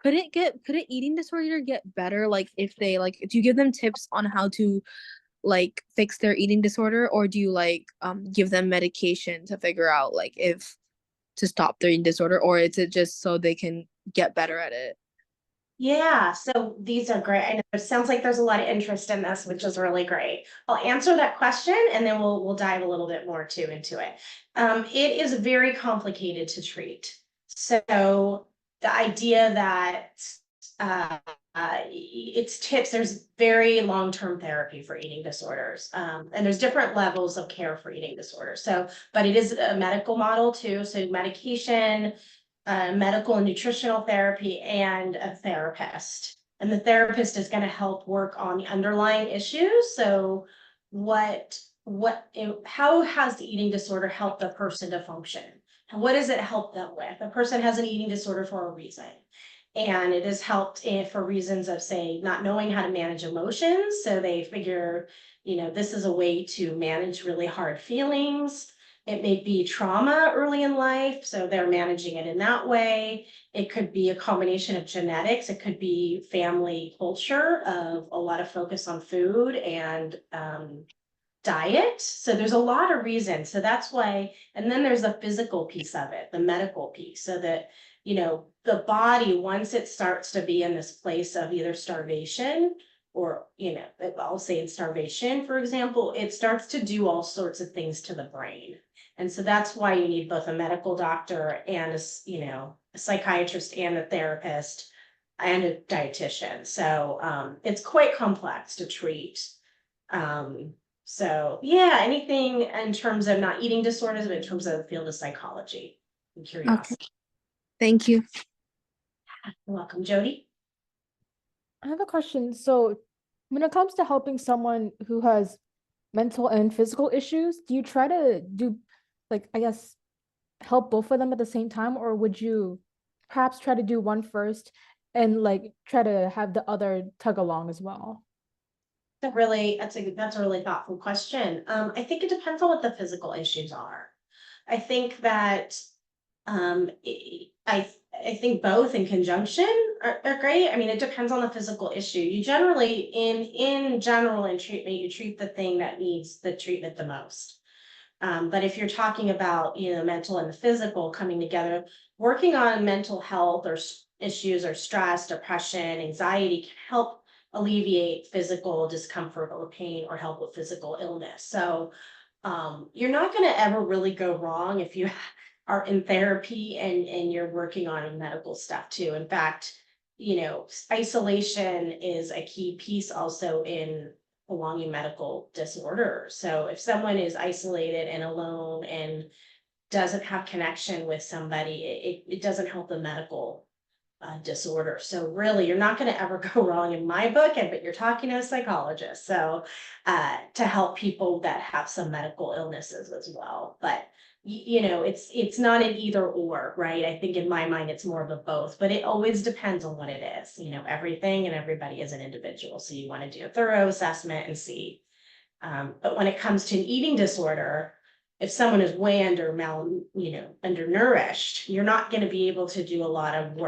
could an eating disorder get better? Like if they do you give them tips on how to like fix their eating disorder, or do you like give them medication to figure out like if to stop their eating disorder, or is it just so they can get better at it? Yeah, so these are great. I know it sounds like there's a lot of interest in this, which is really great. I'll answer that question, and then we'll dive a little bit more too into it. It is very complicated to treat. So the idea that it's tips, there's very long-term therapy for eating disorders, and there's different levels of care for eating disorders. So, but it is a medical model too. So medication, medical and nutritional therapy, and a therapist. And the therapist is going to help work on the underlying issues. So how has the eating disorder helped the person to function? what does it help them with? A person has an eating disorder for a reason. And it has helped for reasons of, say, not knowing how to manage emotions. So they figure, this is a way to manage really hard feelings. It may be trauma early in life, so they're managing it in that way. It could be a combination of genetics. It could be family culture of a lot of focus on food and diet. So there's a lot of reasons. So that's why, and then there's the physical piece of it, the medical piece, so that, the body, once it starts to be in this place of either starvation or, I'll say in starvation, for example, it starts to do all sorts of things to the brain. And so that's why you need both a medical doctor and a psychiatrist and a therapist and a dietitian. So it's quite complex to treat. So yeah, anything in terms of not eating disorders, but in terms of the field of psychology and curiosity. Okay. Thank you. You're welcome, Jody. I have a question. So when it comes to helping someone who has mental and physical issues, do you try to do, like, I guess, help both of them at the same time, or would you perhaps try to do one first and like try to have the other tug along as well? That's a really thoughtful question. I think it depends on what the physical issues are. I think that I think both in conjunction are great. I mean, it depends on the physical issue. You generally, in general, in treatment, you treat the thing that needs the treatment the most. But if you're talking about, mental and the physical coming together, working on mental health or issues or stress, depression, anxiety can help alleviate physical discomfort or pain or help with physical illness. So you're not going to ever really go wrong if you are in therapy and you're working on medical stuff too. In fact, isolation is a key piece also in belonging medical disorder. So if someone is isolated and alone and doesn't have connection with somebody, it doesn't help the medical disorder. So really, you're not going to ever go wrong in my book, but you're talking to a psychologist. So to help people that have some medical illnesses as well. But it's not an either or, right? I think in my mind, it's more of a both, but it always depends on what it is. Everything and everybody is an individual. So you want to do a thorough assessment and see. But when it comes to an eating disorder, if someone is way undernourished, you're not going to be able to do a lot of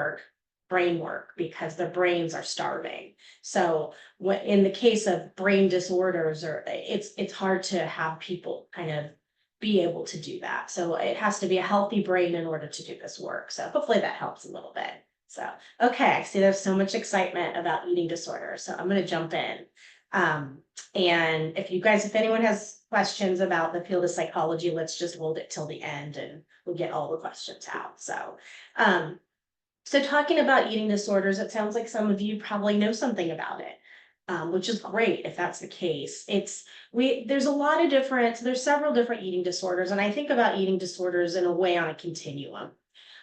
brain work, because their brains are starving. So in the case of brain disorders, it's hard to have people kind of be able to do that. So it has to be a healthy brain in order to do this work. So hopefully that helps a little bit. So, okay, I see there's so much excitement about eating disorders. So I'm going to jump in. And if anyone has questions about the field of psychology, let's just hold it till the end and we'll get all the questions out. So talking about eating disorders, it sounds like some of you probably know something about it. Which is great if that's the case. There's several different eating disorders, and I think about eating disorders in a way on a continuum.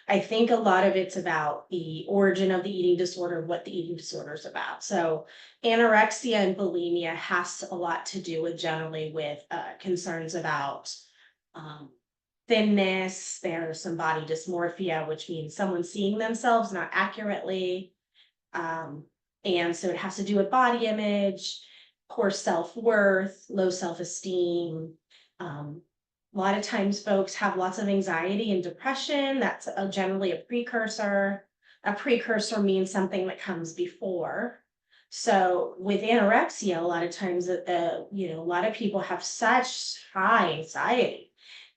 I think a lot of it's about the origin of the eating disorder, what the eating disorder is about. So anorexia and bulimia has a lot to do with generally with concerns about thinness. There's some body dysmorphia, which means someone seeing themselves not accurately. And so it has to do with body image, poor self-worth, low self-esteem. A lot of times folks have lots of anxiety and depression. That's generally a precursor. A precursor means something that comes before. So with anorexia, a lot of times, a lot of people have such high anxiety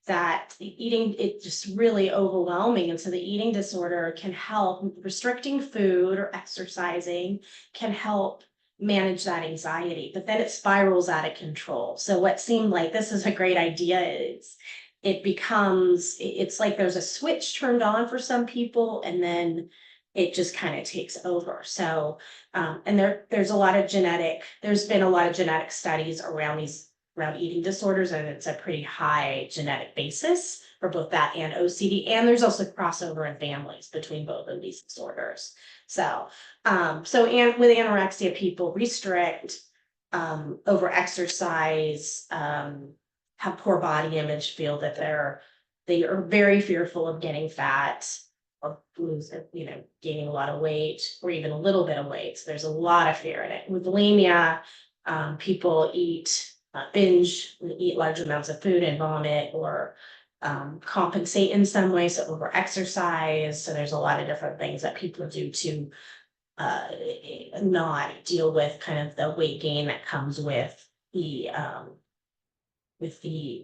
that it's just really overwhelming. And so the eating disorder can help. Restricting food or exercising can help manage that anxiety, but then it spirals out of control. So what seemed like this is a great idea is it's like there's a switch turned on for some people, and then it just kind of takes over. So and there's been a lot of genetic studies around eating disorders, and it's a pretty high genetic basis for both that and OCD. And there's also crossover in families between both of these disorders. So and with anorexia, people restrict, over exercise, have poor body image, feel that they're They are very fearful of getting fat or gaining a lot of weight or even a little bit of weight. So there's a lot of fear in it. With bulimia, people binge, eat large amounts of food and vomit, or compensate in some way, so over exercise. So there's a lot of different things that people do to not deal with kind of the weight gain that comes with the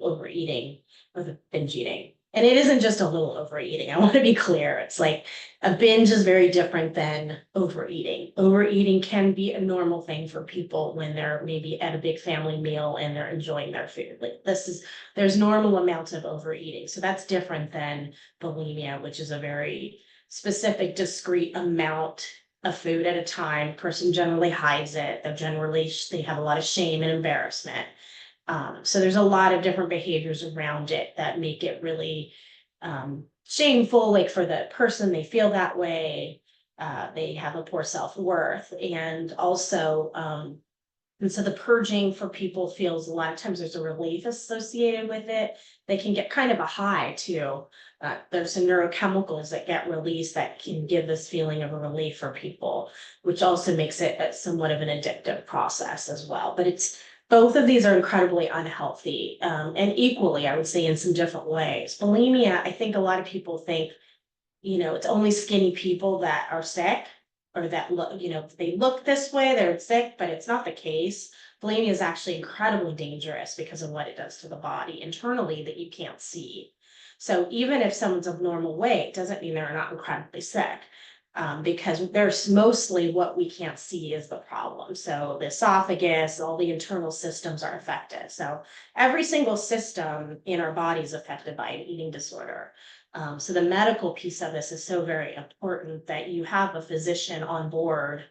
overeating or the binge eating. And it isn't just a little overeating. I want to be clear. It's like a binge is very different than overeating. Overeating can be a normal thing for people when they're maybe at a big family meal and they're enjoying their food. Like there's normal amounts of overeating. So that's different than bulimia, which is a very specific, discrete amount of food at a time. Person generally hides it. They have a lot of shame and embarrassment. So there's a lot of different behaviors around it that make it really shameful. Like for the person, they feel that way. They have a poor self-worth. And also, and so the purging for people feels a lot of times there's a relief associated with it. They can get kind of a high too. There's some neurochemicals that get released that can give this feeling of a relief for people, which also makes it somewhat of an addictive process as well. But both of these are incredibly unhealthy, and equally, I would say, in some different ways. Bulimia, I think a lot of people think, it's only skinny people that are sick, or that look, they look this way, they're sick, but it's not the case. Bulimia is actually incredibly dangerous because of what it does to the body internally that you can't see. So even if someone's of normal weight, doesn't mean they're not incredibly sick. Because there's mostly what we can't see is the problem. So the esophagus, all the internal systems are affected. So every single system in our body is affected by an eating disorder. So the medical piece of this is so very important, that you have a physician on board,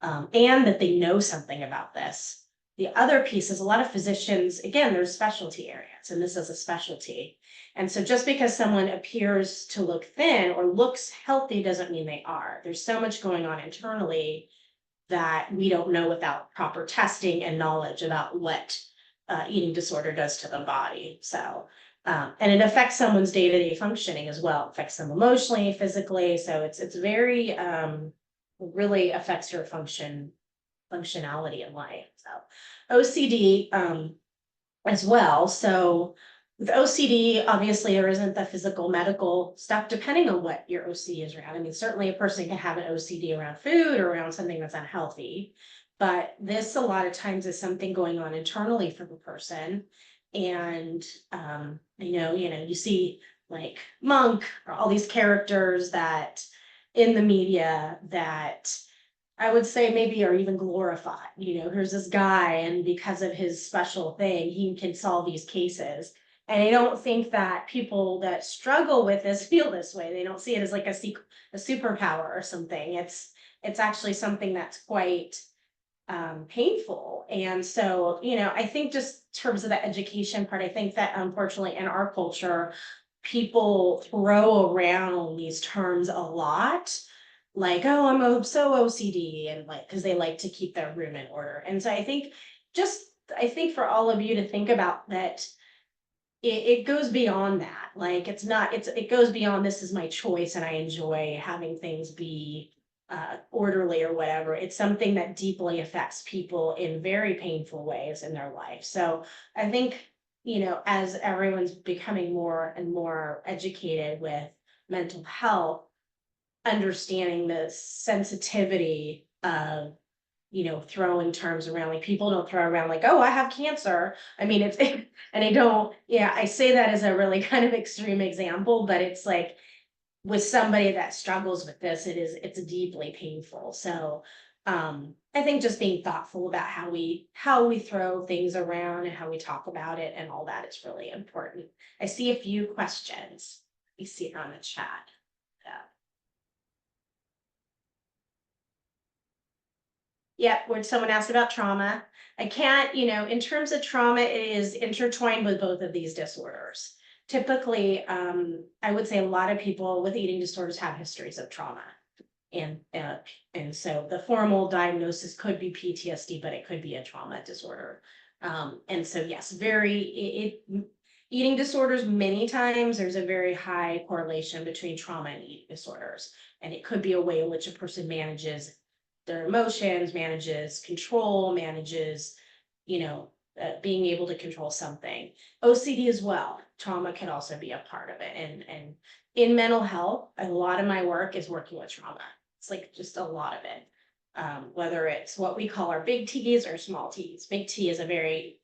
and that they know something about this. The other piece is a lot of physicians, again, there's specialty areas, and this is a specialty. And so just because someone appears to look thin or looks healthy doesn't mean they are. There's so much going on internally that we don't know without proper testing and knowledge about what eating disorder does to the body. So, and it affects someone's day-to-day functioning as well. It affects them emotionally, physically. So it's very, really affects your functionality in life. So OCD as well. So with OCD, obviously there isn't the physical medical stuff, depending on what your OCD is around. I mean, certainly a person can have an OCD around food or around something that's unhealthy, but this a lot of times is something going on internally for the person. And you see like Monk or all these characters that in the media that I would say maybe are even glorified. Here's this guy, and because of his special thing, he can solve these cases. And I don't think that people that struggle with this feel this way. They don't see it as like a superpower or something. It's actually something that's quite painful. And so, I think just in terms of the education part, I think that unfortunately in our culture, people throw around these terms a lot. Like, oh, I'm so OCD, and like, because they like to keep their room in order. And so I think for all of you to think about that, it goes beyond that. Like, it goes beyond, this is my choice and I enjoy having things be orderly or whatever. It's something that deeply affects people in very painful ways in their life. So I think, as everyone's becoming more and more educated with mental health, understanding the sensitivity of throwing terms around. Like, people don't throw around like, oh, I have cancer. I mean, and I don't, I say that as a really kind of extreme example, but it's like with somebody that struggles with this, it's deeply painful. So I think just being thoughtful about how we throw things around and how we talk about it and all that is really important. I see a few questions. We see it on the chat. Yep, where someone asked about trauma. I can't, in terms of trauma, it is intertwined with both of these disorders. Typically, I would say a lot of people with eating disorders have histories of trauma. And so the formal diagnosis could be PTSD, but it could be a trauma disorder. And so yes, Eating disorders, many times there's a very high correlation between trauma and eating disorders. And it could be a way in which a person manages their emotions, manages control, manages, being able to control something. OCD as well. Trauma can also be a part of it. And in mental health, a lot of my work is working with trauma. It's like just a lot of it. Whether it's what we call our big T's or small T's. Big T is a very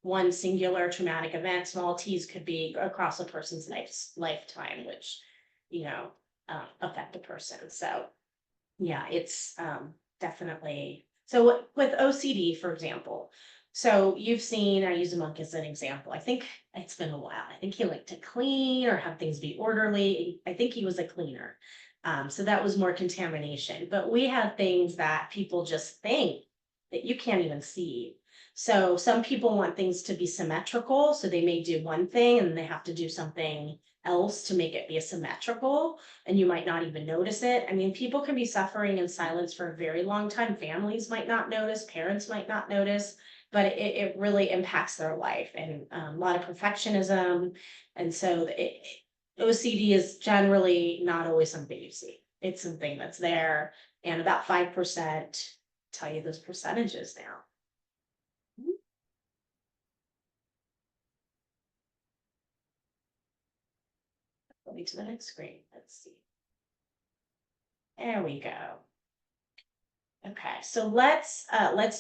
one singular traumatic event. Small T's could be across a person's lifetime, which affect a person. So yeah, it's definitely. So with OCD, for example, so you've seen, I use a monk as an example. I think it's been a while. I think he liked to clean or have things be orderly. I think he was a cleaner. So that was more contamination. But we have things that people just think that you can't even see. So some people want things to be symmetrical. So they may do one thing and they have to do something else to make it be asymmetrical, and you might not even notice it. I mean, people can be suffering in silence for a very long time. Families might not notice, parents might not notice, but it really impacts their life, and a lot of perfectionism. And so OCD is generally not always something you see. It's something that's there, and about 5%, tell you those percentages now. Let me to the next screen. Let's see. There we go. Okay, so let's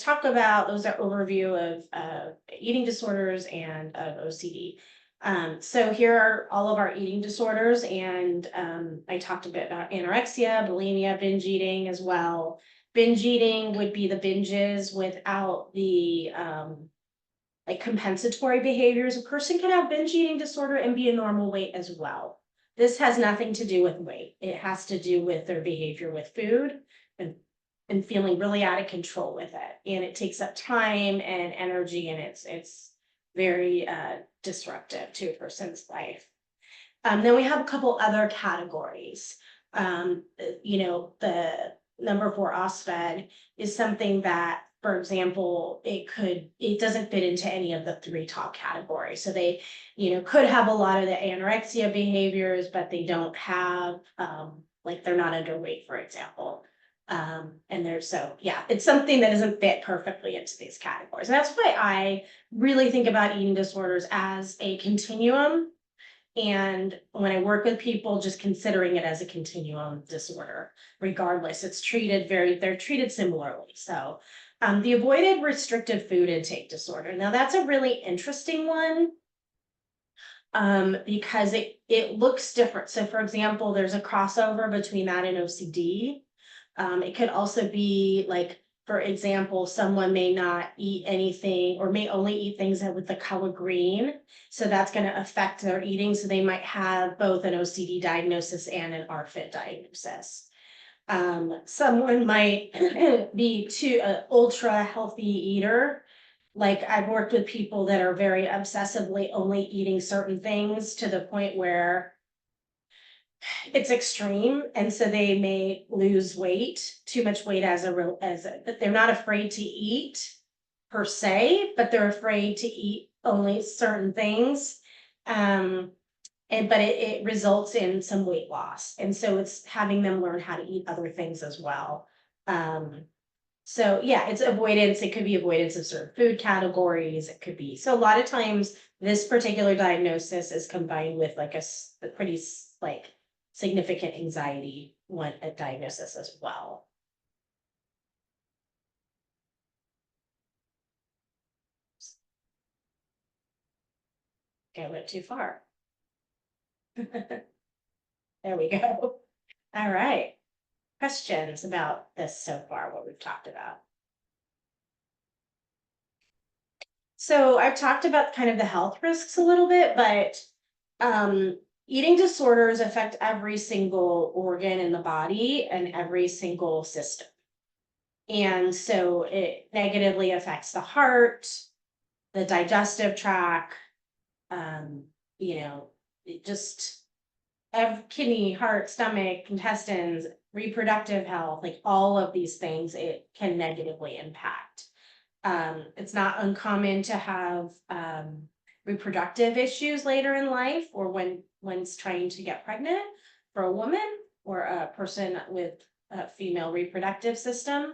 talk about, those are overview of eating disorders and of OCD. So here are all of our eating disorders, and I talked a bit about anorexia, bulimia, binge eating as well. Binge eating would be the binges without the like compensatory behaviors. A person can have binge eating disorder and be a normal weight as well. This has nothing to do with weight. It has to do with their behavior with food and feeling really out of control with it. And it takes up time and energy, and it's very disruptive to a person's life. Then we have a couple other categories. The number 4 OSFED is something that, for example, it doesn't fit into any of the 3 top categories. So they, could have a lot of the anorexia behaviors, but they don't have, like they're not underweight, for example. It's something that doesn't fit perfectly into these categories. And that's why I really think about eating disorders as a continuum. And when I work with people, just considering it as a continuum disorder, regardless, they're treated similarly. So the avoided restrictive food intake disorder. Now that's a really interesting one because it looks different. So for example, there's a crossover between that and OCD. It could also be like, for example, someone may not eat anything or may only eat things with the color green. So that's going to affect their eating. So they might have both an OCD diagnosis and an RFID diagnosis. Someone might be an ultra healthy eater. Like I've worked with people that are very obsessively only eating certain things to the point where it's extreme, and so they may lose weight, too much weight but they're not afraid to eat per se, but they're afraid to eat only certain things. But it results in some weight loss. And so it's having them learn how to eat other things as well. So yeah, it's avoidance. It could be avoidance of certain food categories. It could be, so a lot of times this particular diagnosis is combined with like a pretty like significant anxiety when a diagnosis as well. Okay, I went too far. There we go. All right. Questions about this so far, what we've talked about? So I've talked about kind of the health risks a little bit, but eating disorders affect every single organ in the body and every single system. And so it negatively affects the heart, the digestive tract, just kidney, heart, stomach, intestines, reproductive health, like all of these things, it can negatively impact. It's not uncommon to have reproductive issues later in life, or when's trying to get pregnant for a woman or a person with a female reproductive system.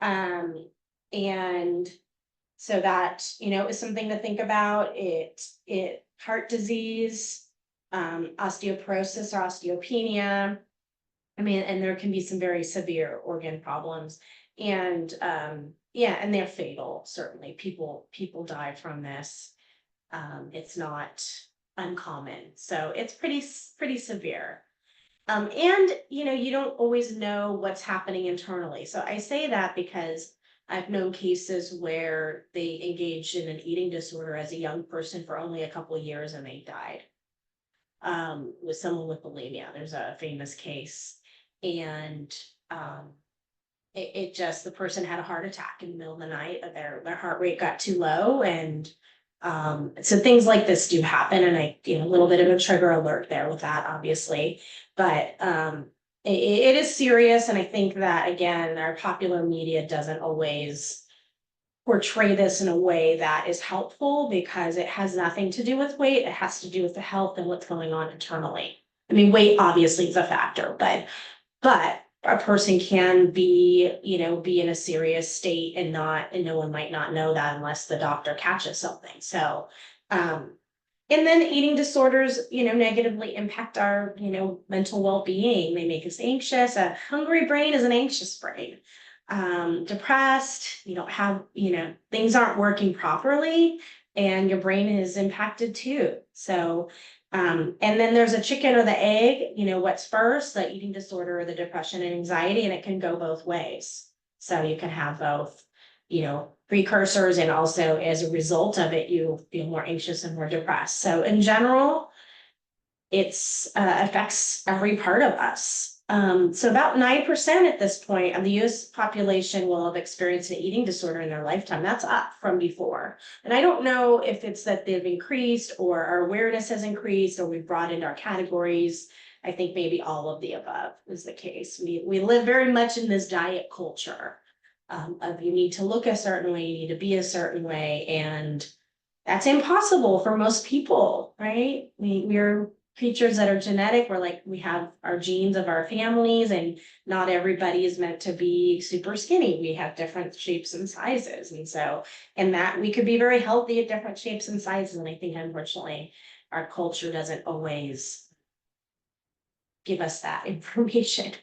And so that, is something to think about. It heart disease, osteoporosis or osteopenia. I mean, and there can be some very severe organ problems, and and they're fatal. Certainly, people die from this. It's not uncommon, so it's pretty severe. And you don't always know what's happening internally. So I say that because I've known cases where they engaged in an eating disorder as a young person for only a couple of years and they died. With someone with bulimia, there's a famous case, and it just, the person had a heart attack in the middle of the night. Their heart rate got too low, and so things like this do happen. And a little bit of a trigger alert there with that, obviously, but it is serious. And I think that, again, our popular media doesn't always portray this in a way that is helpful, because it has nothing to do with weight. It has to do with the health and what's going on internally. I mean, weight obviously is a factor, but a person can be in a serious state and no one might not know that unless the doctor catches something. So, and then eating disorders, negatively impact our, mental well-being. They make us anxious. A hungry brain is an anxious brain. Depressed, you don't have, things aren't working properly, and your brain is impacted too. So, and then there's a chicken or the egg, what's first, the eating disorder or the depression and anxiety, and it can go both ways. So you can have both, precursors, and also as a result of it, you feel more anxious and more depressed. So in general, it's affects every part of us. So about 9% at this point of the US population will have experienced an eating disorder in their lifetime. That's up from before. And I don't know if it's that they've increased, or our awareness has increased, or we've broadened our categories. I think maybe all of the above is the case. We live very much in this diet culture of you need to look a certain way, you need to be a certain way, and that's impossible for most people, right? We're creatures that are genetic. We have our genes of our families, and not everybody is meant to be super skinny. We have different shapes and sizes. And so, and that we could be very healthy at different shapes and sizes. And I think, unfortunately, our culture doesn't always give us that information.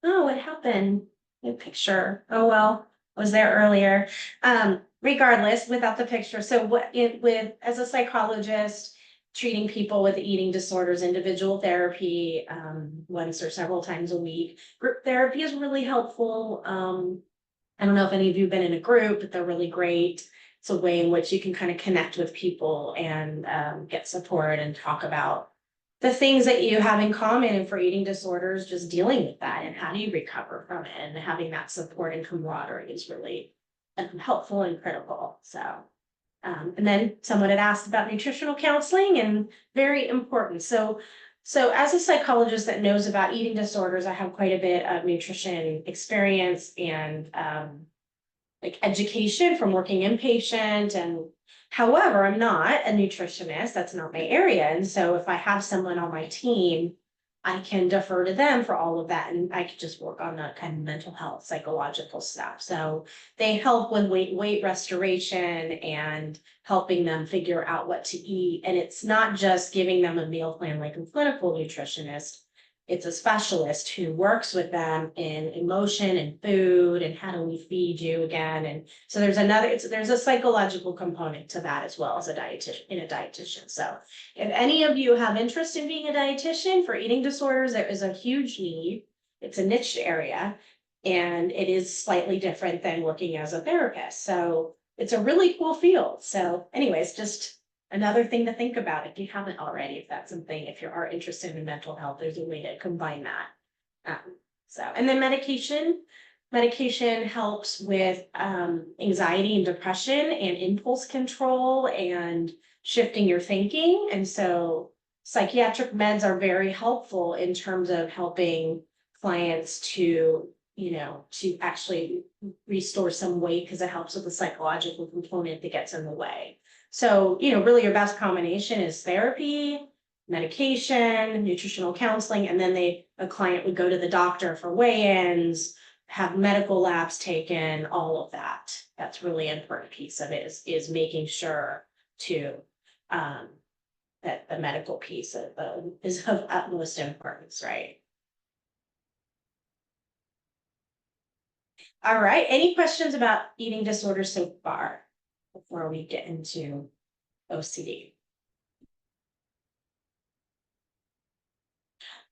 Oh, what happened? The picture. Oh, well, I was there earlier. Regardless, without the picture. So as a psychologist treating people with eating disorders, individual therapy, once or several times a week, group therapy is really helpful. I don't know if any of you have been in a group, but they're really great. It's a way in which you can kind of connect with people and get support and talk about the things that you have in common. And for eating disorders, just dealing with that and how do you recover from it, and having that support and camaraderie is really helpful and critical. So, and then someone had asked about nutritional counseling, and very important. So as a psychologist that knows about eating disorders, I have quite a bit of nutrition experience and education from working inpatient. And however, I'm not a nutritionist. That's not my area. And so if I have someone on my team, I can defer to them for all of that, and I could just work on the kind of mental health, psychological stuff. So they help with weight restoration and helping them figure out what to eat. And it's not just giving them a meal plan like a clinical nutritionist. It's a specialist who works with them in emotion and food and how do we feed you again. And so there's a psychological component to that as well as a dietitian. So if any of you have interest in being a dietitian for eating disorders, there is a huge need. It's a niche area, and it is slightly different than working as a therapist. So it's a really cool field. So anyways, just another thing to think about if you haven't already, if that's something, if you are interested in mental health, there's a way to combine that. And then medication helps with anxiety and depression and impulse control and shifting your thinking. And so psychiatric meds are very helpful in terms of helping clients to to actually restore some weight because it helps with the psychological component that gets in the way. So, really your best combination is therapy, medication, nutritional counseling, and then a client would go to the doctor for weigh-ins, have medical labs taken, all of that. That's really an important piece of it is making sure to that the medical piece is of utmost importance, right? All right, any questions about eating disorders so far before we get into OCD?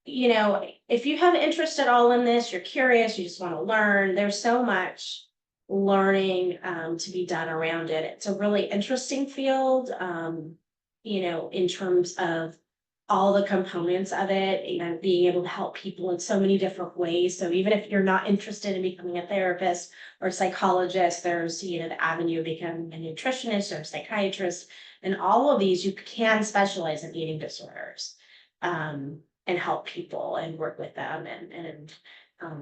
If you have interest at all in this, you're curious, you just want to learn, there's so much learning to be done around it. It's a really interesting field, in terms of all the components of it and being able to help people in so many different ways. So even if you're not interested in becoming a therapist or a psychologist, there's, the avenue of becoming a nutritionist or a psychiatrist. And all of these, you can specialize in eating disorders and help people and work with them. And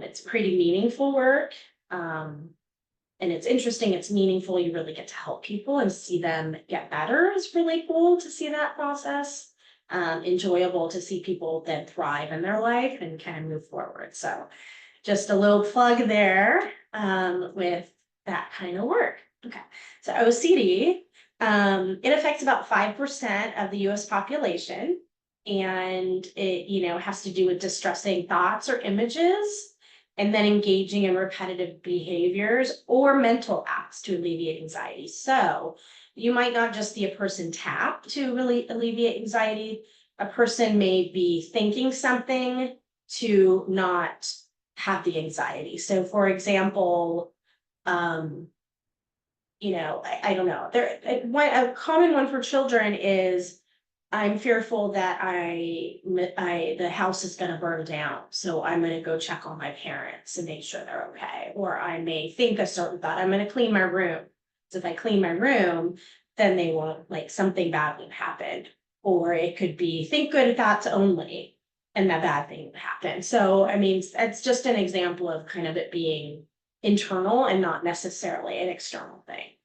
it's pretty meaningful work. And it's interesting, it's meaningful. You really get to help people and see them get better. It's really cool to see that process. Enjoyable to see people then thrive in their life and kind of move forward. So just a little plug there with that kind of work. Okay, so OCD, it affects about 5% of the US population, and it has to do with distressing thoughts or images, and then engaging in repetitive behaviors or mental acts to alleviate anxiety. So you might not just see a person tap to really alleviate anxiety. A person may be thinking something to not have the anxiety. So for example, I don't know. A common one for children is, I'm fearful that the house is going to burn down. So I'm going to go check on my parents and make sure they're okay. Or I may think a certain thought, I'm going to clean my room. So if I clean my room, then they won't, something bad won't happen. Or it could be think good thoughts only, and that bad thing would happen. So, it's just an example of kind of it being internal and not necessarily an external thing.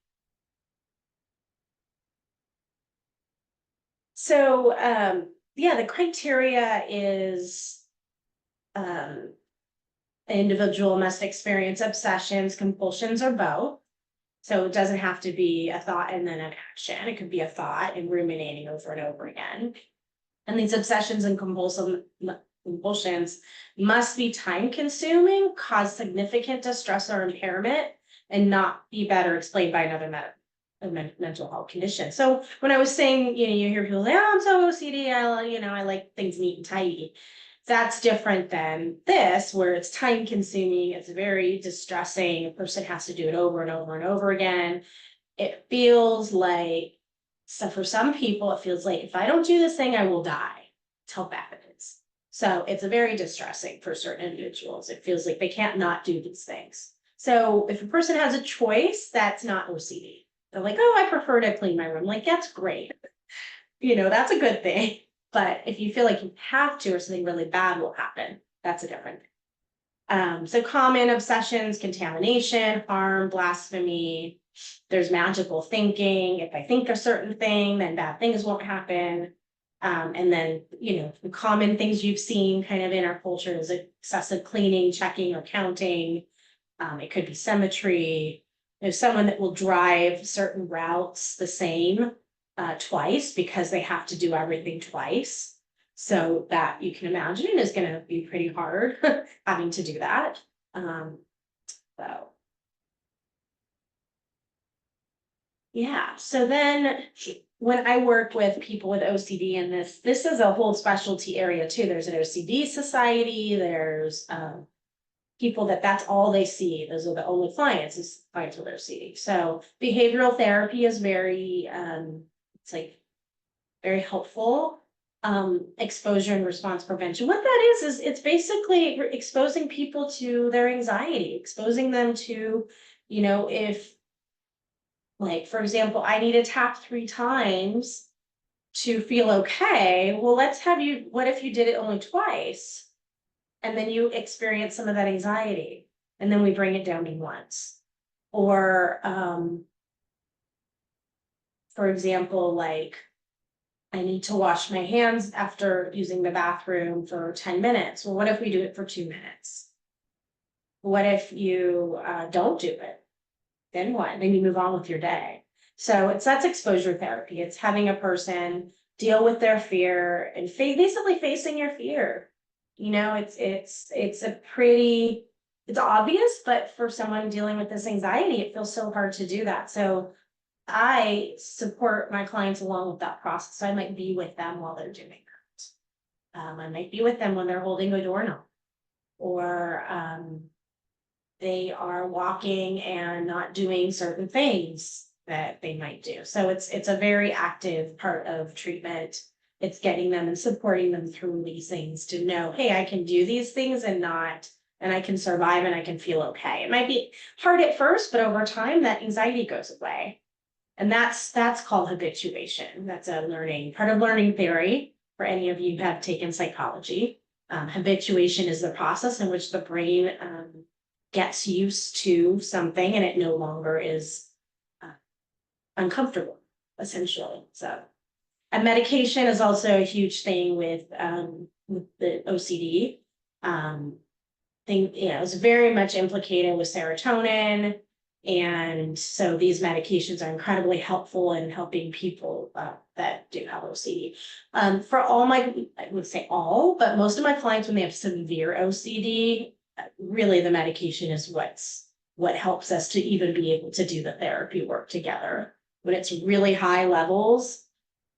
So, the criteria is an individual must experience obsessions, compulsions, or both. So it doesn't have to be a thought and then an action. It could be a thought and ruminating over and over again. And these obsessions and compulsions must be time consuming, cause significant distress or impairment, and not be better explained by another mental health condition. So when I was saying, you hear people say, oh, I'm so OCD, I like things neat and tidy. That's different than this, where it's time consuming, it's very distressing, a person has to do it over and over and over again. It feels like, so for some people, it feels like if I don't do this thing, I will die. That's how bad it is. So it's very distressing for certain individuals. It feels like they can't not do these things. So if a person has a choice, that's not OCD. They're like, oh, I prefer to clean my room. That's great. That's a good thing. But if you feel like you have to, or something really bad will happen, that's a different thing. So common obsessions, contamination, harm, blasphemy. There's magical thinking. If I think a certain thing, then bad things won't happen. And then, the common things you've seen kind of in our culture is excessive cleaning, checking, or counting. It could be symmetry. There's someone that will drive certain routes the same twice because they have to do everything twice. So that you can imagine is going to be pretty hard having to do that. So then when I work with people with OCD, and this is a whole specialty area too. There's an OCD society. There's people that's all they see. Those are the only clients is clients with OCD. So behavioral therapy is very, it's very helpful. Exposure and response prevention. What that is it's basically exposing people to their anxiety, exposing them to, if, for example, I need to tap 3 times to feel okay. Well, what if you did it only twice? And then you experience some of that anxiety. and then we bring it down to once. Or, for example, like, I need to wash my hands after using the bathroom for 10 minutes. Well, what if we do it for 2 minutes? What if you don't do it? Then what? Then you move on with your day. So that's exposure therapy. It's having a person deal with their fear and basically facing your fear. You know, it's obvious, but for someone dealing with this anxiety, it feels so hard to do that. So I support my clients along with that process. So I might be with them while they're doing that. I might be with them when they're holding a doorknob, or they are walking and not doing certain things that they might do. So it's a very active part of treatment. It's getting them and supporting them through these things to know, hey, I can do these things and I can survive and I can feel okay. It might be hard at first, but over time that anxiety goes away. And that's called habituation. That's part of learning theory. For any of you who have taken psychology, habituation is the process in which the brain gets used to something and it no longer is uncomfortable, essentially. So, and medication is also a huge thing with the OCD. It's very much implicated with serotonin. And so these medications are incredibly helpful in helping people that do have OCD. For I would say all, but most of my clients, when they have severe OCD, really the medication is what helps us to even be able to do the therapy work together. When it's really high levels,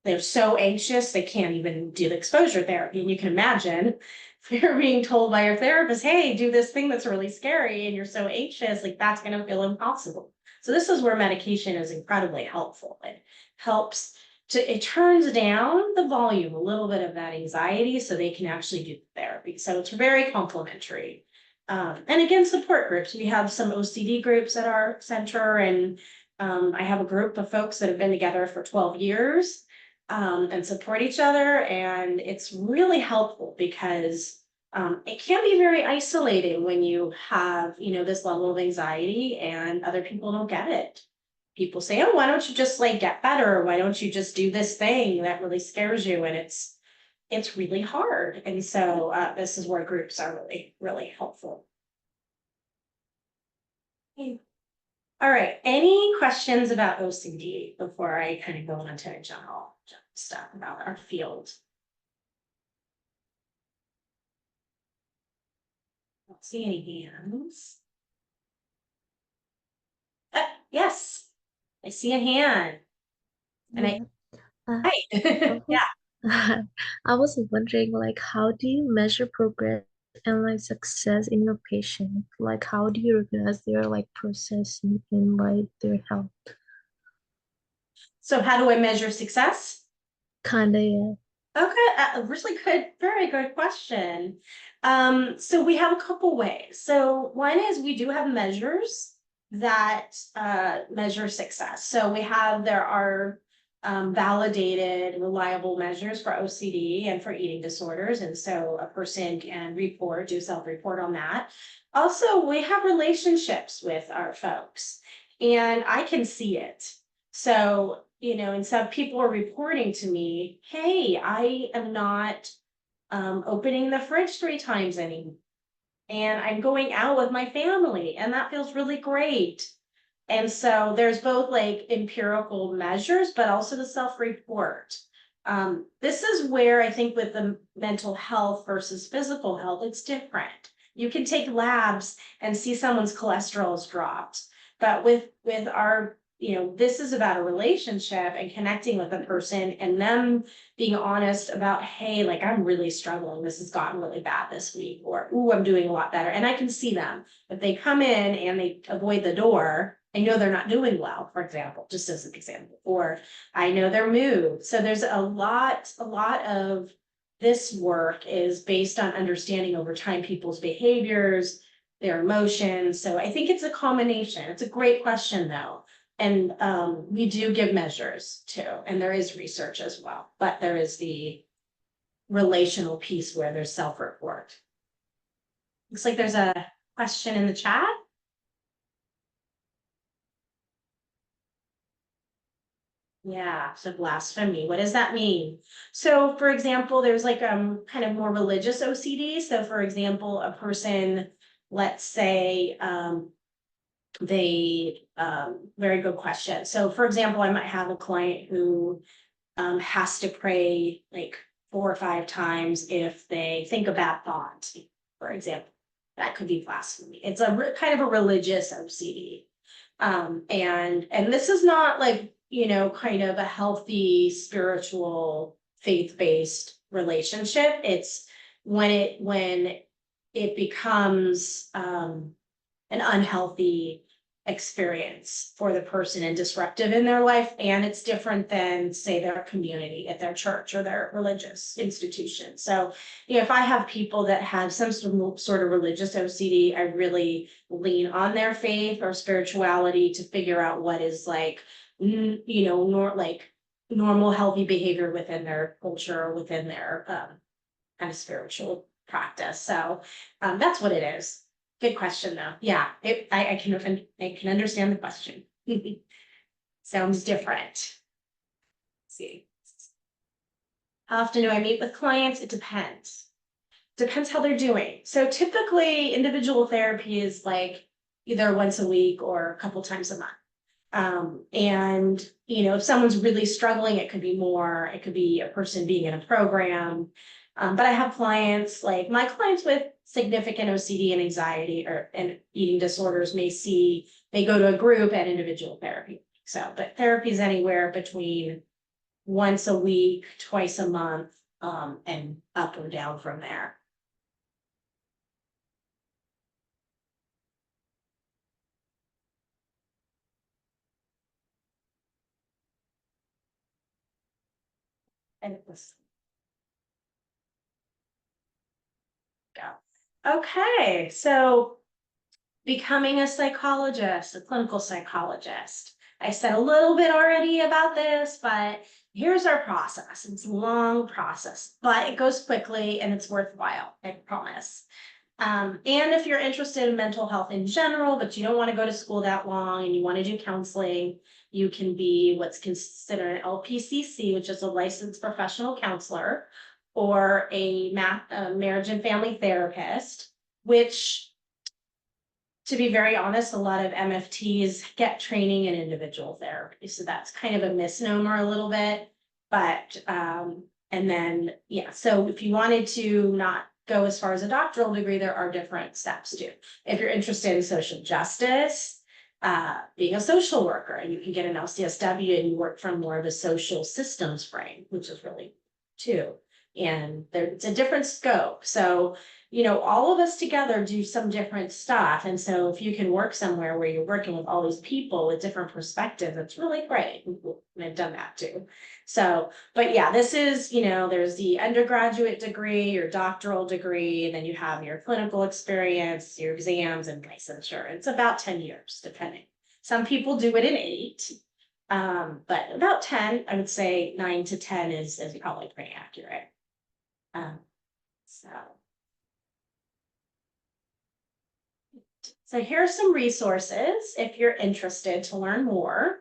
they're so anxious, they can't even do the exposure therapy. And you can imagine if you're being told by your therapist, hey, do this thing that's really scary, and you're so anxious, like that's going to feel impossible. So this is where medication is incredibly helpful. It turns down the volume, a little bit of that anxiety, so they can actually do the therapy. So it's very complementary. And again, support groups. We have some OCD groups at our center, and I have a group of folks that have been together for 12 years. And support each other, and it's really helpful because it can be very isolating when you have this level of anxiety and other people don't get it. People say, oh, why don't you just get better, or why don't you just do this thing that really scares you, and it's really hard. And so this is where groups are really, really helpful. Okay. All right, any questions about OCD before I kind of go into general stuff about our field? I don't see any hands. Yes, I see a hand. And hi. Yeah. I was wondering, how do you measure progress and success in your patient? How do you recognize their process in their health? So how do I measure success? Kinda, yeah. Okay, really good, very good question. So we have a couple ways. So one is we do have measures that measure success. So there are validated, reliable measures for OCD and for eating disorders. And so a person can do self-report on that. Also, we have relationships with our folks, and I can see it. So, and some people are reporting to me, hey, I am not opening the fridge 3 times anymore. And I'm going out with my family, and that feels really great. And so there's both empirical measures, but also the self-report. This is where I think with the mental health versus physical health, it's different. You can take labs and see someone's cholesterol has dropped. But with our, this is about a relationship and connecting with a person and them being honest about, hey, I'm really struggling. This has gotten really bad this week, or, ooh, I'm doing a lot better. And I can see them. If they come in and they avoid the door, I know they're not doing well, for example, just as an example, or I know their mood. So there's a lot of this work is based on understanding over time people's behaviors, their emotions. So I think it's a combination. It's a great question though. And we do give measures too, and there is research as well, but there is the relational piece where there's self-report. Looks like there's a question in the chat? Yeah, so blasphemy, what does that mean? So for example, there's like kind of more religious OCD. So for example, a person, let's say very good question. So for example, I might have a client who has to pray like 4 or 5 times if they think a bad thought, for example. That could be blasphemy. It's a kind of a religious OCD. And this is not like, you know, kind of a healthy, spiritual, faith-based relationship. It's when it becomes an unhealthy experience for the person and disruptive in their life. And it's different than, say, their community at their church or their religious institution. So, you know, if I have people that have some sort of religious OCD, I really lean on their faith or spirituality to figure out what is like, you know, normal, healthy behavior within their culture or within their kind of spiritual practice. So that's what it is. Good question, though. Yeah, I can understand the question. Sounds different. Let's see. How often do I meet with clients? It depends. Depends how they're doing. So typically, individual therapy is like either once a week or a couple times a month. And you know, if someone's really struggling, it could be more. It could be a person being in a program. But I have clients, like my clients with significant OCD and anxiety and eating disorders may go to a group and individual therapy. So, but therapy is anywhere between once a week, twice a month, and up or down from there. And it was. Go. Okay, so becoming a psychologist, a clinical psychologist. I said a little bit already about this, but here's our process. It's a long process, but it goes quickly and it's worthwhile, I promise. And if you're interested in mental health in general, but you don't want to go to school that long and you want to do counseling, you can be what's considered an LPCC, which is a licensed professional counselor, or a marriage and family therapist, which, to be very honest, a lot of MFTs get training in individual therapy. So that's kind of a misnomer a little bit. But, and then, yeah, so if you wanted to not go as far as a doctoral degree, there are different steps too. If you're interested in social justice, being a social worker, and you can get an LCSW and you work from more of a social systems frame, which is really too. And it's a different scope. So, you know, all of us together do some different stuff. And so if you can work somewhere where you're working with all these people with different perspectives, that's really great. And I've done that too. So, but yeah, this is, you know, there's the undergraduate degree, your doctoral degree, and then you have your clinical experience, your exams, and licensure. It's about 10 years, depending. Some people do it in 8. But about 10, I would say 9 to 10 is probably pretty accurate. So here are some resources if you're interested to learn more.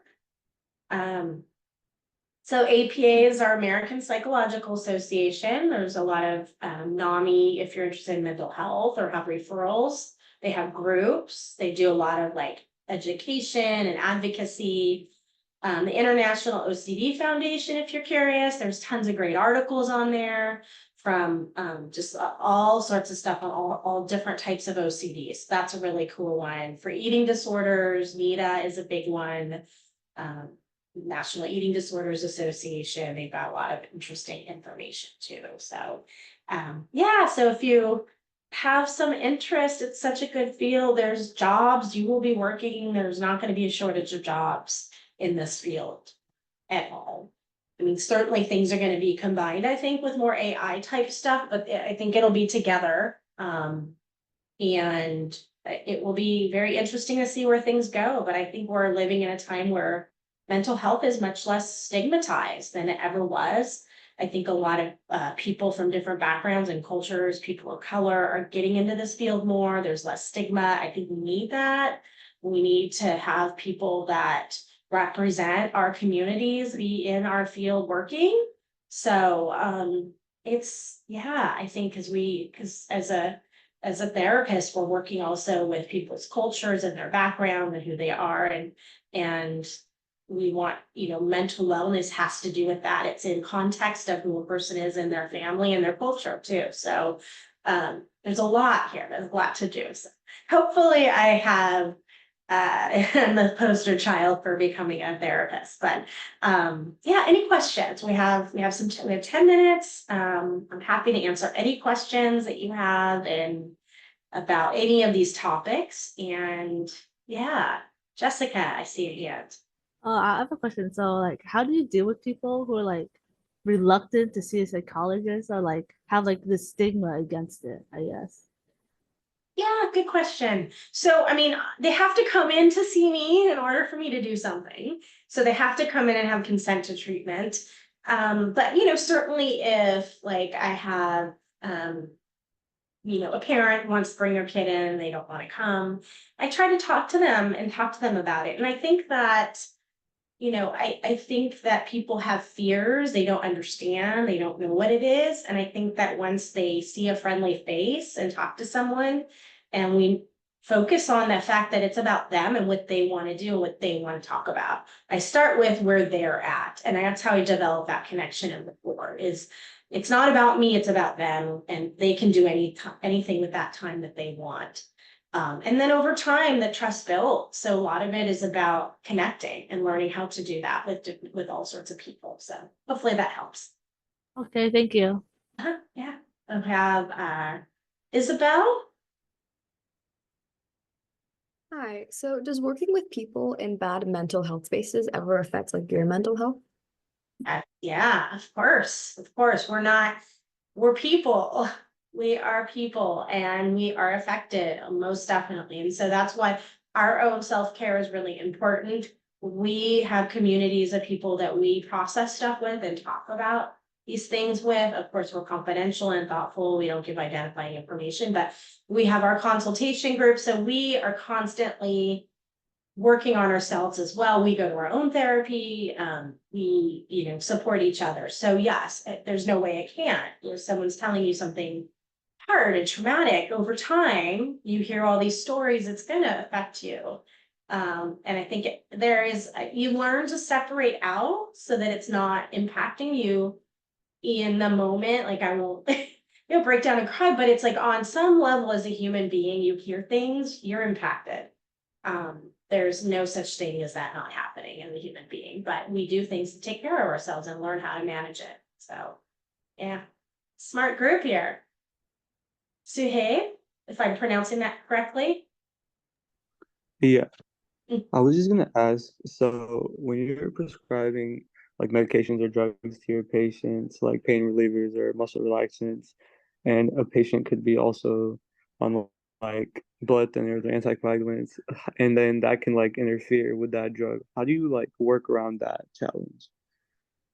So APA is our American Psychological Association. There's a lot of NAMI if you're interested in mental health or have referrals. They have groups. They do a lot of like education and advocacy. The International OCD Foundation, if you're curious, there's tons of great articles on there from just all sorts of stuff on all different types of OCDs. That's a really cool one. For eating disorders, NEDA is a big one. National Eating Disorders Association, they've got a lot of interesting information too. So yeah, so if you have some interest, it's such a good field. There's jobs, you will be working. There's not going to be a shortage of jobs in this field at all. I mean, certainly things are going to be combined, I think, with more AI type stuff, but I think it'll be together. And it will be very interesting to see where things go. But I think we're living in a time where mental health is much less stigmatized than it ever was. I think a lot of people from different backgrounds and cultures, people of color, are getting into this field more. There's less stigma. I think we need that. We need to have people that represent our communities be in our field working. So it's, yeah, I think because as a therapist, we're working also with people's cultures and their background and who they are, and we want, mental wellness has to do with that. It's in context of who a person is and their family and their culture too. So there's a lot here. There's a lot to do. So hopefully I have am the poster child for becoming a therapist. But yeah, any questions? We have 10 minutes. I'm happy to answer any questions that you have and about any of these topics. And yeah, Jessica, I see a hand. I have a question. So, like, how do you deal with people who are like reluctant to see a psychologist or like have like this stigma against it, I guess? Yeah, good question. So, I mean, they have to come in to see me in order for me to do something. So they have to come in and have consent to treatment. But certainly if like I have a parent wants to bring their kid in and they don't want to come, I try to talk to them about it. And I think that I think that people have fears, they don't understand, they don't know what it is. And I think that once they see a friendly face and talk to someone, and we focus on the fact that it's about them and what they want to do, what they want to talk about. I start with where they're at. And that's how I develop that connection and rapport is it's not about me, it's about them. And they can do anything with that time that they want. And then over time, the trust built. So a lot of it is about connecting and learning how to do that with all sorts of people. So hopefully that helps. Okay, thank you. Yeah. I have Isabel. Hi. So does working with people in bad mental health spaces ever affect like your mental health? Yeah, of course. We're people. We are people and we are affected most definitely. And so that's why our own self-care is really important. We have communities of people that we process stuff with and talk about these things with. Of course, we're confidential and thoughtful. We don't give identifying information, but we have our consultation group. So we are constantly working on ourselves as well. We go to our own therapy. We, support each other. So yes, there's no way it can't. If someone's telling you something hard and traumatic over time, you hear all these stories, it's going to affect you. And I think you learn to separate out so that it's not impacting you in the moment. Like I won't, break down and cry, but it's like on some level as a human being, you hear things, you're impacted. There's no such thing as that not happening in the human being, but we do things to take care of ourselves and learn how to manage it. So yeah, smart group here. Suhaib, if I'm pronouncing that correctly. Yeah. I was just gonna ask, so when you're prescribing like medications or drugs to your patients, like pain relievers or muscle relaxants, and a patient could be also on like blood thinners or anticoagulants, and then that can like interfere with that drug. How do you like work around that challenge?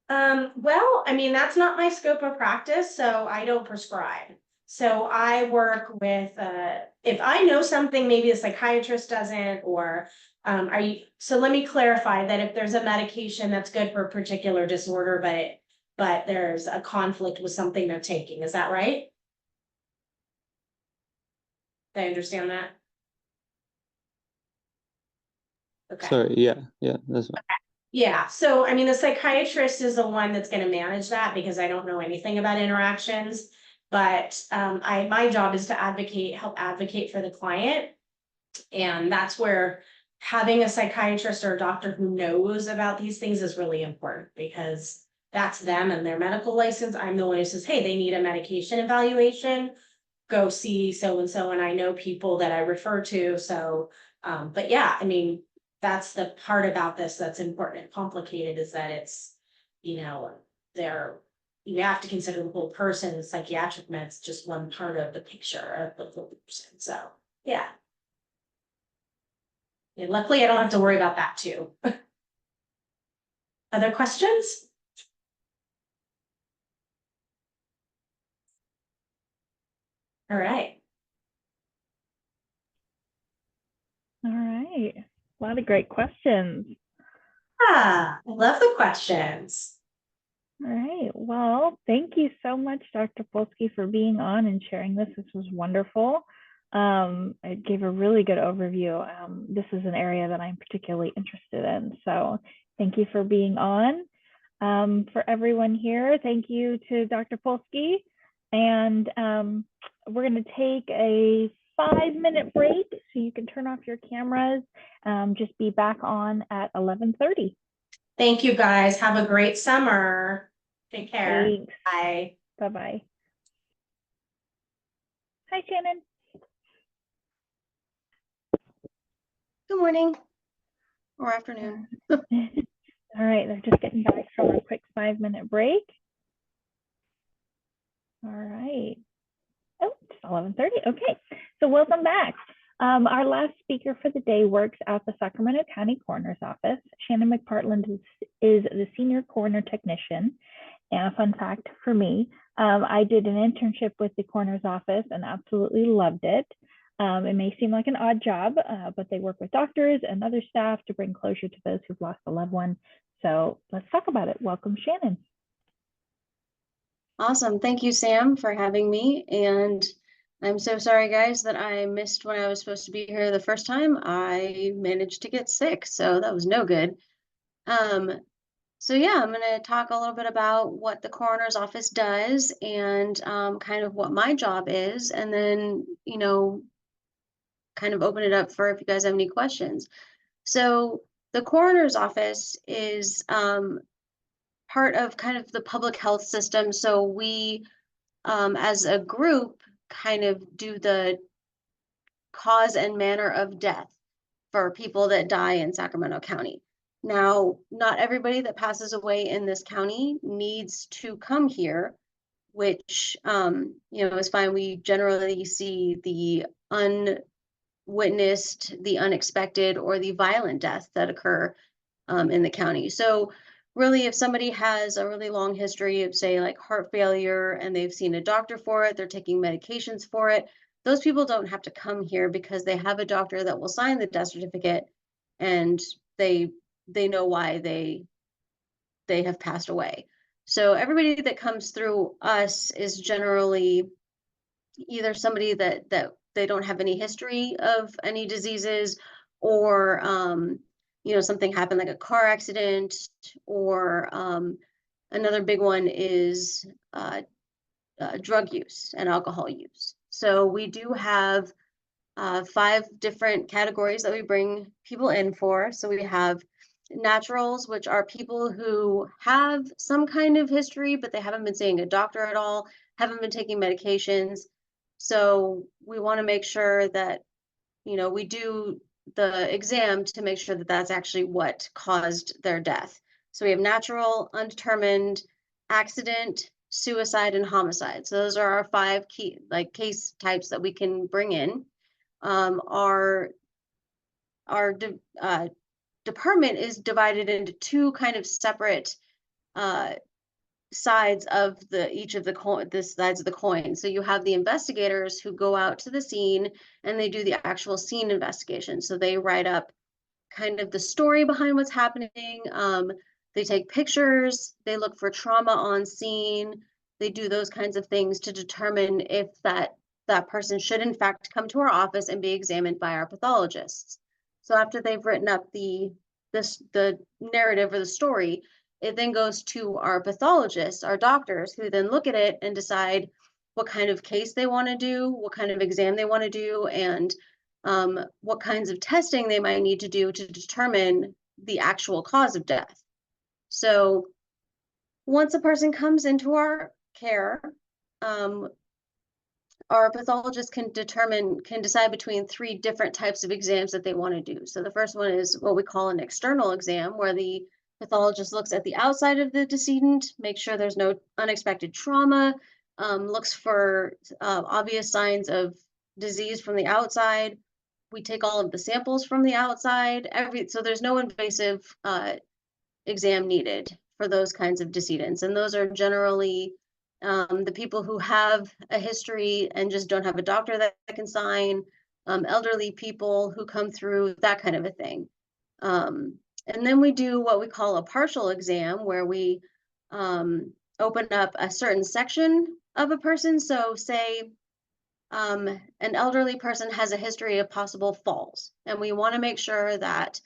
Well, I mean, that's not my scope of practice, so I don't prescribe. So I work with, if I know something, maybe a psychiatrist doesn't, or so let me clarify that if there's a medication that's good for a particular disorder, but there's a conflict with something they're taking, is that right? Did I understand that? Okay. Sorry, yeah, that's fine. Yeah, so I mean, the psychiatrist is the one that's going to manage that because I don't know anything about interactions. But my job is to help advocate for the client. And that's where having a psychiatrist or a doctor who knows about these things is really important because that's them and their medical license. I'm the one who says, hey, they need a medication evaluation. Go see so-and-so. And I know people that I refer to. So, but yeah, I mean, that's the part about this that's important and complicated is that it's, you have to consider the whole person. And psychiatric meds just one part of the picture of the whole person. So yeah. And luckily I don't have to worry about that too. Other questions? All right. All right. A lot of great questions. I love the questions. All right. Well, thank you so much, Dr. Polsky, for being on and sharing this. This was wonderful. It gave a really good overview. This is an area that I'm particularly interested in. So thank you for being on. For everyone here, thank you to Dr. Polsky. And we're going to take a 5-minute break so you can turn off your cameras. Just be back on at 11:30. Thank you, guys. Have a great summer. Take care. Thanks. Bye. Bye-bye. Hi, Shannon. Good morning or afternoon. All right, they're just getting back from a quick 5-minute break. All right. Oh, it's 11:30. Okay, so welcome back. Our last speaker for the day works at the Sacramento County Coroner's Office. Shannon McPartland is the senior coroner technician. And a fun fact for me, I did an internship with the coroner's office and absolutely loved it. It may seem like an odd job, but they work with doctors and other staff to bring closure to those who've lost a loved one. So let's talk about it. Welcome, Shannon. Awesome. Thank you, Sam, for having me. And I'm so sorry, guys, that I missed when I was supposed to be here the first time. I managed to get sick, so that was no good. So yeah, I'm going to talk a little bit about what the coroner's office does and kind of what my job is, and then, you know, kind of open it up for if you guys have any questions. So the coroner's office is part of kind of the public health system. So we, as a group, kind of do the cause and manner of death for people that die in Sacramento County. Now, not everybody that passes away in this county needs to come here, which, you know, is fine. We generally see the unwitnessed, the unexpected, or the violent deaths that occur in the county. So really, if somebody has a really long history of, say, like heart failure, and they've seen a doctor for it, they're taking medications for it, those people don't have to come here because they have a doctor that will sign the death certificate, and they know why they have passed away. So everybody that comes through us is generally either somebody that they don't have any history of any diseases, or you know, something happened like a car accident, or another big one is drug use and alcohol use. So we do have 5 different categories that we bring people in for. So we have naturals, which are people who have some kind of history, but they haven't been seeing a doctor at all, haven't been taking medications. So we want to make sure that, you know, we do the exam to make sure that that's actually what caused their death. So we have natural, undetermined, accident, suicide, and homicide. So those are our 5 key case types that we can bring in. Our department is divided into 2 kind of separate sides of each of the sides of the coin. So you have the investigators who go out to the scene and they do the actual scene investigation. So they write up kind of the story behind what's happening. They take pictures, they look for trauma on scene, they do those kinds of things to determine if that person should in fact come to our office and be examined by our pathologists. So after they've written up the narrative or the story, it then goes to our pathologists, our doctors, who then look at it and decide what kind of case they want to do, what kind of exam they want to do, and what kinds of testing they might need to do to determine the actual cause of death. So once a person comes into our care, our pathologist can decide between 3 different types of exams that they want to do. So the first one is what we call an external exam, where the pathologist looks at the outside of the decedent, makes sure there's no unexpected trauma, looks for obvious signs of disease from the outside. We take all of the samples from the outside, so there's no invasive exam needed for those kinds of decedents. And those are generally the people who have a history and just don't have a doctor that can sign, elderly people who come through, that kind of a thing. And then we do what we call a partial exam, where we open up a certain section of a person. So say an elderly person has a history of possible falls, and we want to make sure that,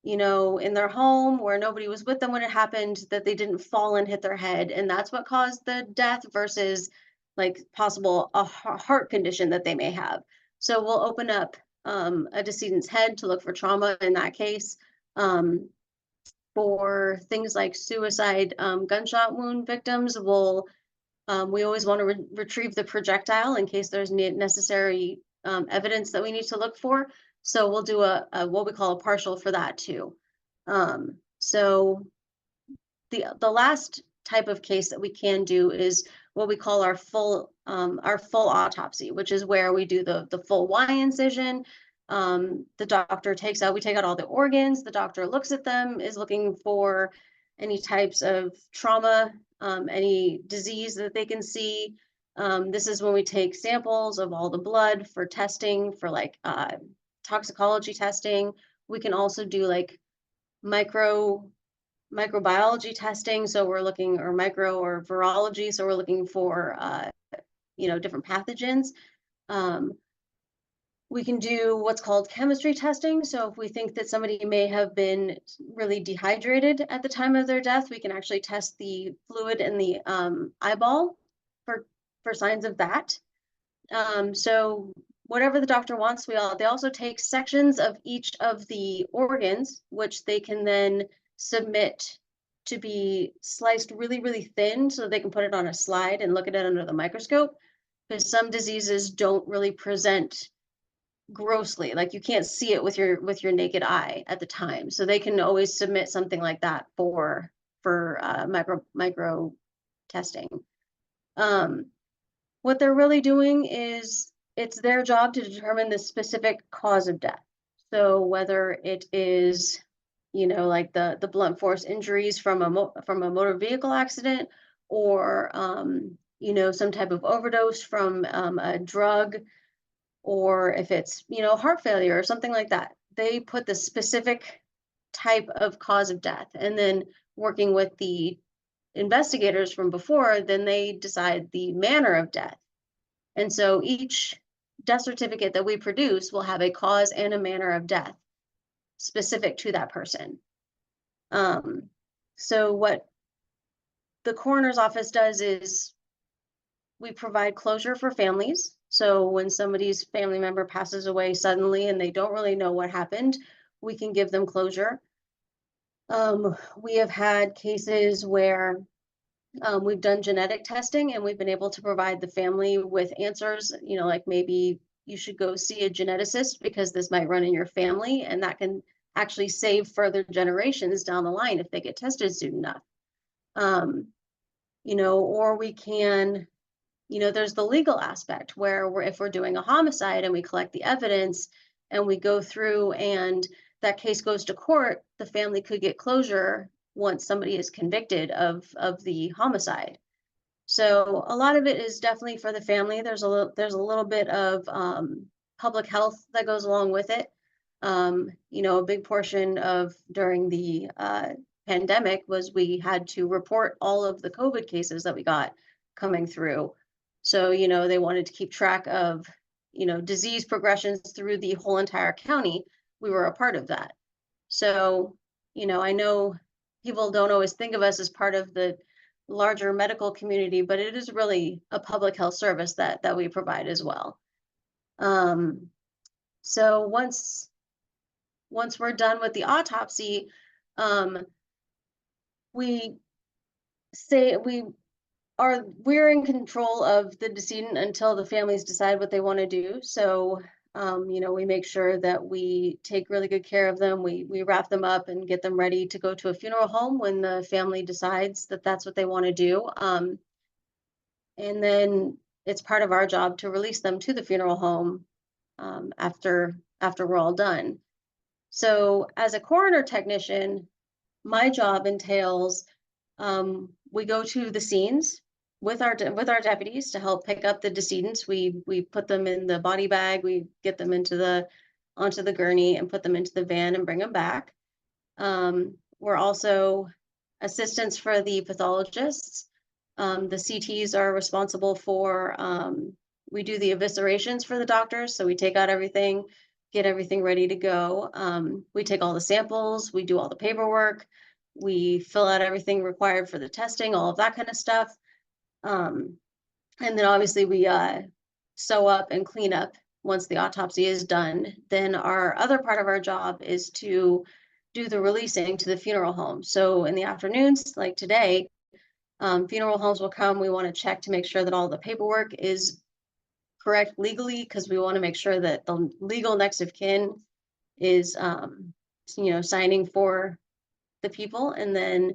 you know, in their home where nobody was with them when it happened, that they didn't fall and hit their head, and that's what caused the death versus like possible a heart condition that they may have. So we'll open up a decedent's head to look for trauma in that case. For things like suicide, gunshot wound victims, we always want to retrieve the projectile in case there's necessary evidence that we need to look for. So we'll do a what we call a partial for that too. So the last type of case that we can do is what we call our full autopsy, which is where we do the full Y incision. The doctor we take out all the organs. The doctor looks at them, is looking for any types of trauma, any disease that they can see. This is when we take samples of all the blood for testing, for like toxicology testing. We can also do like microbiology testing. So we're looking, or micro or virology. So we're looking for, you know, different pathogens. We can do what's called chemistry testing. So if we think that somebody may have been really dehydrated at the time of their death, we can actually test the fluid in the eyeball for signs of that. So whatever the doctor wants, they also take sections of each of the organs, which they can then submit to be sliced really, really thin so they can put it on a slide and look at it under the microscope, because some diseases don't really present grossly, like you can't see it with your naked eye at the time. So they can always submit something like that for micro testing. What they're really doing is, it's their job to determine the specific cause of death. So whether it is, you know, like the blunt force injuries from a motor vehicle accident, or you know, some type of overdose from a drug, or if it's, you know, heart failure or something like that. They put the specific type of cause of death, and then working with the investigators from before, then they decide the manner of death. And so each death certificate that we produce will have a cause and a manner of death specific to that person. So what the coroner's office does is we provide closure for families. So when somebody's family member passes away suddenly and they don't really know what happened, we can give them closure. We have had cases where we've done genetic testing, and we've been able to provide the family with answers, you know, like maybe you should go see a geneticist because this might run in your family, and that can actually save further generations down the line if they get tested soon enough. You know, or we can, you know, there's the legal aspect where if we're doing a homicide and we collect the evidence and we go through and that case goes to court, the family could get closure once somebody is convicted of the homicide. So a lot of it is definitely for the family. There's a little bit of public health that goes along with it. You know, a big portion of during the pandemic was we had to report all of the COVID cases that we got coming through. So, you know, they wanted to keep track of, you know, disease progressions through the whole entire county. We were a part of that. So, you know, I know people don't always think of us as part of the larger medical community, but it is really a public health service that we provide as well. So once we're done with the autopsy, we're in control of the decedent until the families decide what they want to do. So you know, we make sure that we take really good care of them. We wrap them up and get them ready to go to a funeral home when the family decides that that's what they want to do. And then it's part of our job to release them to the funeral home after we're all done. So as a coroner technician, my job entails we go to the scenes. with our deputies to help pick up the decedents. We put them in the body bag, we get them onto the gurney and put them into the van and bring them back. We're also assistants for the pathologists. The CTs are responsible for, we do the eviscerations for the doctors. So we take out everything, get everything ready to go. We take all the samples, we do all the paperwork, we fill out everything required for the testing, all of that kind of stuff. And then obviously we sew up and clean up once the autopsy is done. Then our other part of our job is to do the releasing to the funeral home. So in the afternoons, like today, funeral homes will come. We want to check to make sure that all the paperwork is correct legally, because we want to make sure that the legal next of kin is, signing for the people. And then,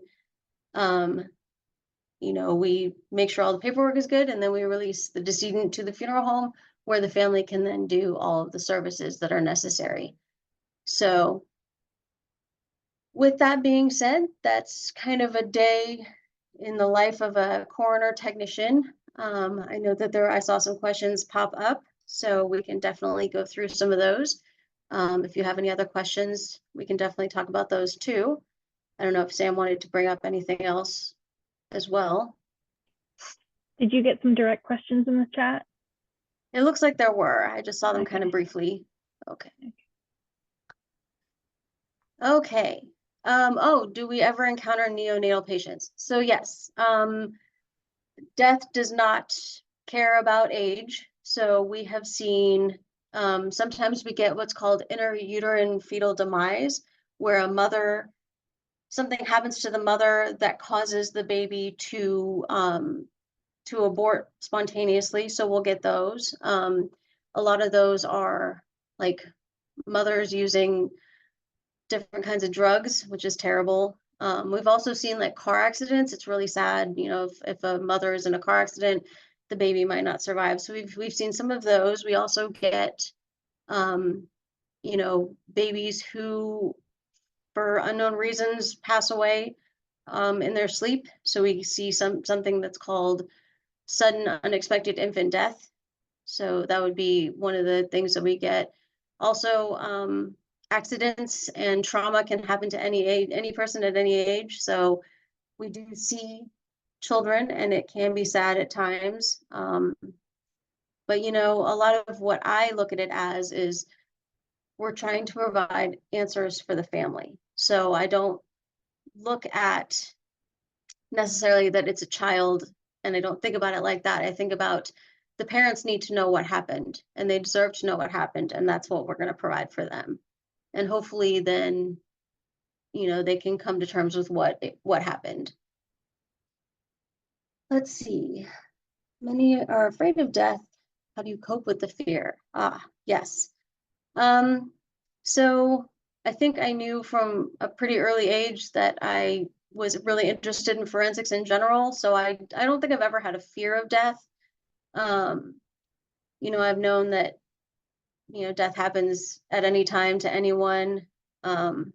we make sure all the paperwork is good, and then we release the decedent to the funeral home where the family can then do all of the services that are necessary. So with that being said, that's kind of a day in the life of a coroner technician. I know that I saw some questions pop up, so we can definitely go through some of those. If you have any other questions, we can definitely talk about those too. I don't know if Sam wanted to bring up anything else as well. Did you get some direct questions in the chat? It looks like there were. I just saw them Okay. kind of briefly. Okay. Okay. Do we ever encounter neonatal patients? So yes, death does not care about age. So we have seen, sometimes we get what's called intrauterine fetal demise, where something happens to the mother that causes the baby to abort spontaneously. So we'll get those. A lot of those are like mothers using different kinds of drugs, which is terrible. We've also seen like car accidents. It's really sad, if a mother is in a car accident, the baby might not survive. So we've seen some of those. We also get, babies who, for unknown reasons, pass away in their sleep. So we see something that's called sudden unexpected infant death. So that would be one of the things that we get. Also, accidents and trauma can happen to any person at any age. So we do see children, and it can be sad at times. But a lot of what I look at it as is we're trying to provide answers for the family. So I don't look at necessarily that it's a child, and I don't think about it like that. I think about the parents need to know what happened, and they deserve to know what happened, and that's what we're going to provide for them. And hopefully then, they can come to terms with what happened. Let's see. Many are afraid of death. How do you cope with the fear? Yes. So I think I knew from a pretty early age that I was really interested in forensics in general. So I don't think I've ever had a fear of death. I've known that, death happens at any time to anyone, and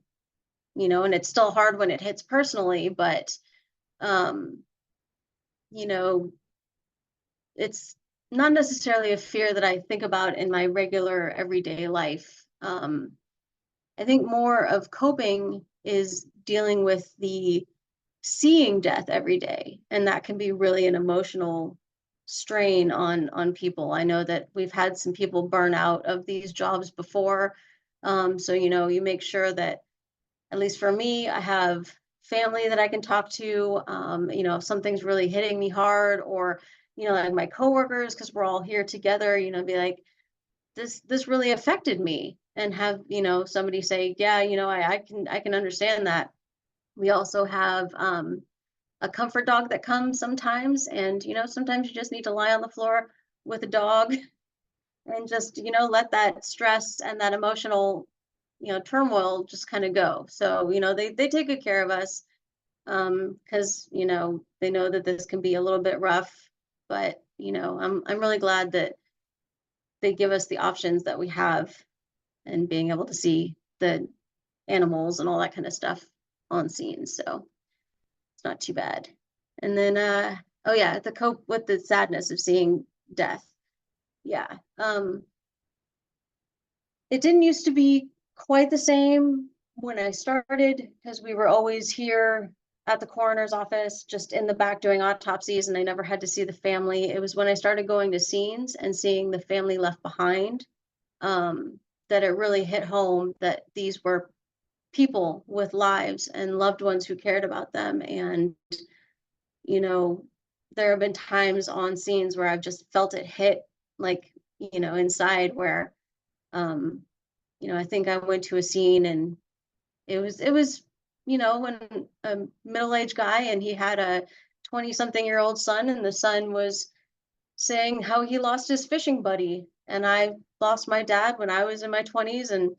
it's still hard when it hits personally, but, it's not necessarily a fear that I think about in my regular everyday life. I think more of coping is dealing with the seeing death every day, and that can be really an emotional strain on people. I know that we've had some people burn out of these jobs before. So you make sure that, at least for me, I have family that I can talk to. If something's really hitting me hard, or like my coworkers, because we're all here together, be like, this really affected me, and have somebody say, yeah, I can understand that. We also have a comfort dog that comes sometimes, and sometimes you just need to lie on the floor with a dog and just let that stress and that emotional turmoil just kind of go. So they take good care of us, because they know that this can be a little bit rough, but I'm really glad that they give us the options that we have, and being able to see the animals and all that kind of stuff on scene. So it's not too bad. And then, Oh yeah, to cope with the sadness of seeing death. Yeah. It didn't used to be quite the same when I started, because we were always here at the coroner's office, just in the back doing autopsies, and I never had to see the family. It was when I started going to scenes and seeing the family left behind, that it really hit home that these were people with lives and loved ones who cared about them. And, you know, there have been times on scenes where I've just felt it hit, like, you know, inside, where, you know, I think I went to a scene and it was, you know, when a middle-aged guy, and he had a 20-something-year-old son, and the son was saying how he lost his fishing buddy. And I lost my dad when I was in my 20s, and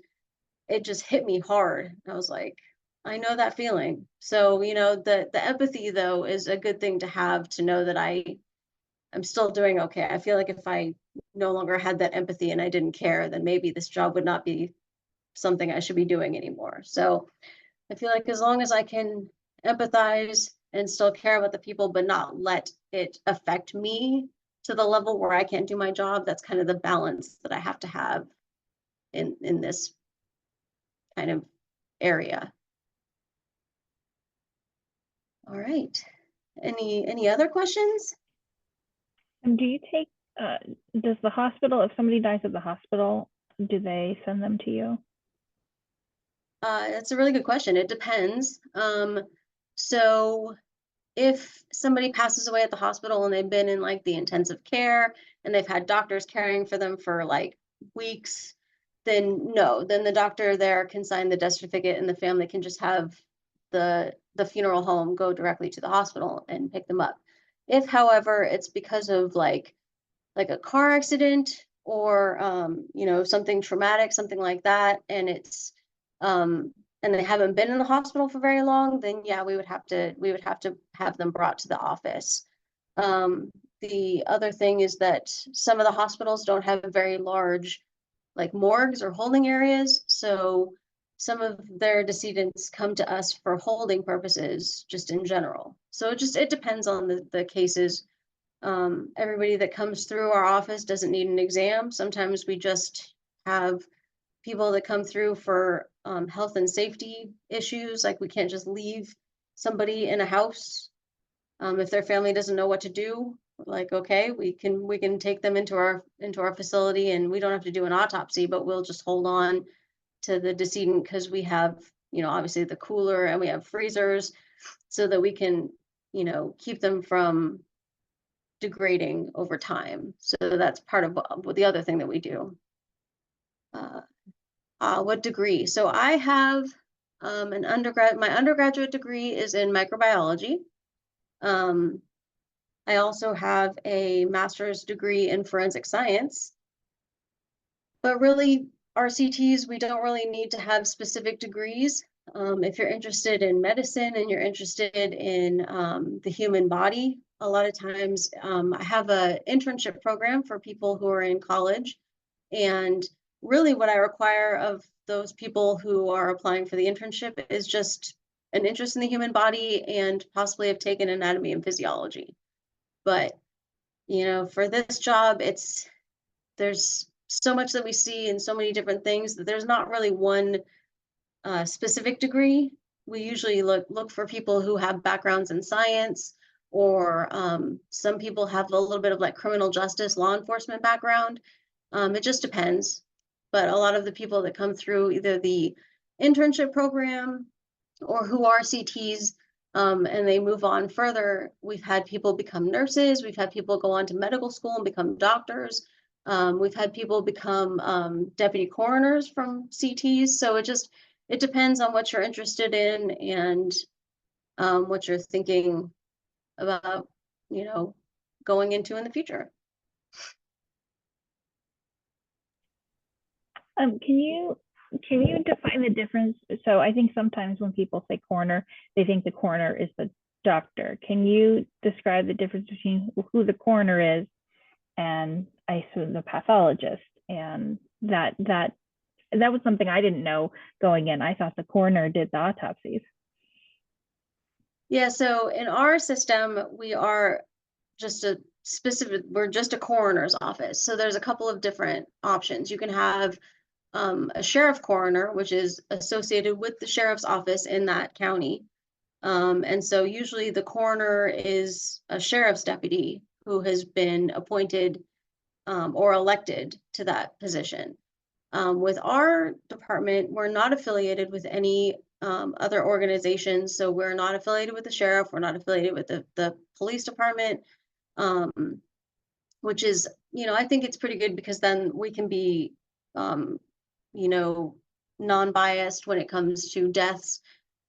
it just hit me hard. I was like, I know that feeling. So, you know, the empathy though is a good thing to have, to know that I'm still doing okay. I feel like if I no longer had that empathy and I didn't care, then maybe this job would not be something I should be doing anymore. So I feel like as long as I can empathize and still care about the people, but not let it affect me to the level where I can't do my job, that's kind of the balance that I have to have in this kind of area. All right. Any other questions? And do you take, does the hospital, if somebody dies at the hospital, do they send them to you? That's a really good question. It depends. So if somebody passes away at the hospital and they've been in like the intensive care and they've had doctors caring for them for like weeks, then no, then the doctor there can sign the death certificate, and the family can just have the funeral home go directly to the hospital and pick them up. If, however, it's because of like a car accident, or you know, something traumatic, something like that, and it's and they haven't been in the hospital for very long, then yeah, we would have to have them brought to the office. The other thing is that some of the hospitals don't have very large like morgues or holding areas, so some of their decedents come to us for holding purposes just in general. So it depends on the cases. Everybody that comes through our office doesn't need an exam. Sometimes we just have people that come through for health and safety issues. Like, we can't just leave somebody in a house if their family doesn't know what to do. Like, okay, we can take them into our facility, and we don't have to do an autopsy, but we'll just hold on to the decedent, because we have, you know, obviously the cooler, and we have freezers, so that we can, you know, keep them from degrading over time. So that's part of the other thing that we do. What degree? So I have my undergraduate degree is in microbiology. I also have a master's degree in forensic science. But really, RCTs, we don't really need to have specific degrees. If you're interested in medicine and you're interested in the human body, a lot of times I have an internship program for people who are in college. And really what I require of those people who are applying for the internship is just an interest in the human body, and possibly have taken anatomy and physiology. But, you know, for this job, there's so much that we see and so many different things that there's not really one specific degree. We usually look for people who have backgrounds in science, or some people have a little bit of like criminal justice, law enforcement background. It just depends. But a lot of the people that come through either the internship program or who are CTs, and they move on further, we've had people become nurses, we've had people go on to medical school and become doctors. We've had people become deputy coroners from CTs. So it depends on what you're interested in, and what you're thinking about, you know, going into in the future. Can you define the difference? So I think sometimes when people say coroner, they think the coroner is the doctor. Can you describe the difference between who the coroner is and, I assume, the pathologist? And that was something I didn't know going in. I thought the coroner did the autopsies. Yeah, so in our system, we are just a specific, we're just a coroner's office. So there's a couple of different options. You can have a sheriff coroner, which is associated with the sheriff's office in that county. And so usually the coroner is a sheriff's deputy who has been appointed or elected to that position. With our department, we're not affiliated with any other organizations. So we're not affiliated with the sheriff. We're not affiliated with the police department, which is, I think it's pretty good because then we can be, non-biased when it comes to deaths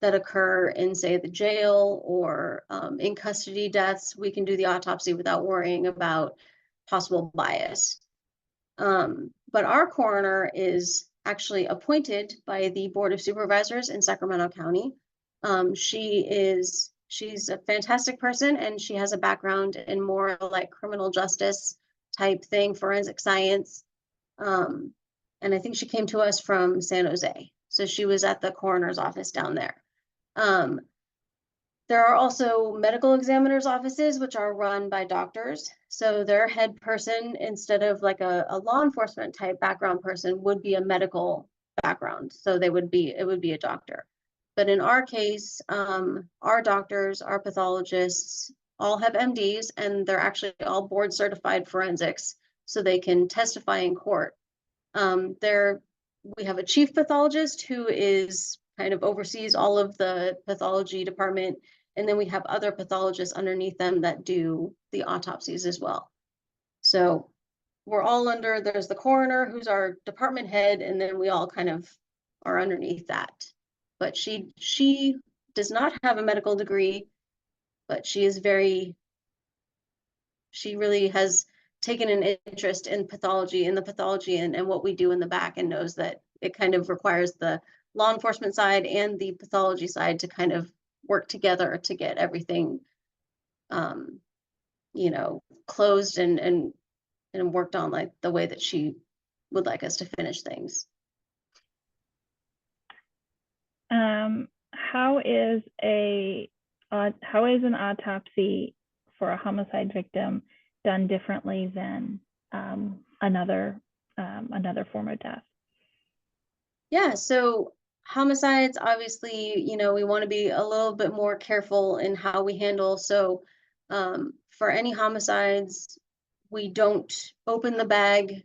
that occur in, say, the jail or in custody deaths. We can do the autopsy without worrying about possible bias. But our coroner is actually appointed by the Board of Supervisors in Sacramento County. She's a fantastic person, and she has a background in more like criminal justice type thing, forensic science. And I think she came to us from San Jose. So she was at the coroner's office down there. There are also medical examiners' offices, which are run by doctors. So their head person, instead of like a law enforcement type background person, would be a medical background. So it would be a doctor. But in our case, our doctors, our pathologists all have MDs, and they're actually all board certified forensics, so they can testify in court. We have a chief pathologist who is kind of oversees all of the pathology department. And then we have other pathologists underneath them that do the autopsies as well. So we're all under, there's the coroner who's our department head, and then we all kind of are underneath that. But she does not have a medical degree, but she really has taken an interest in pathology, in the pathology and what we do in the back, and knows that it kind of requires the law enforcement side and the pathology side to kind of work together to get everything, closed and worked on like the way that she would like us to finish things. How is an autopsy for a homicide victim done differently than another form of death? Yeah, so homicides, obviously, we want to be a little bit more careful in how we handle. So for any homicides, we don't open the bag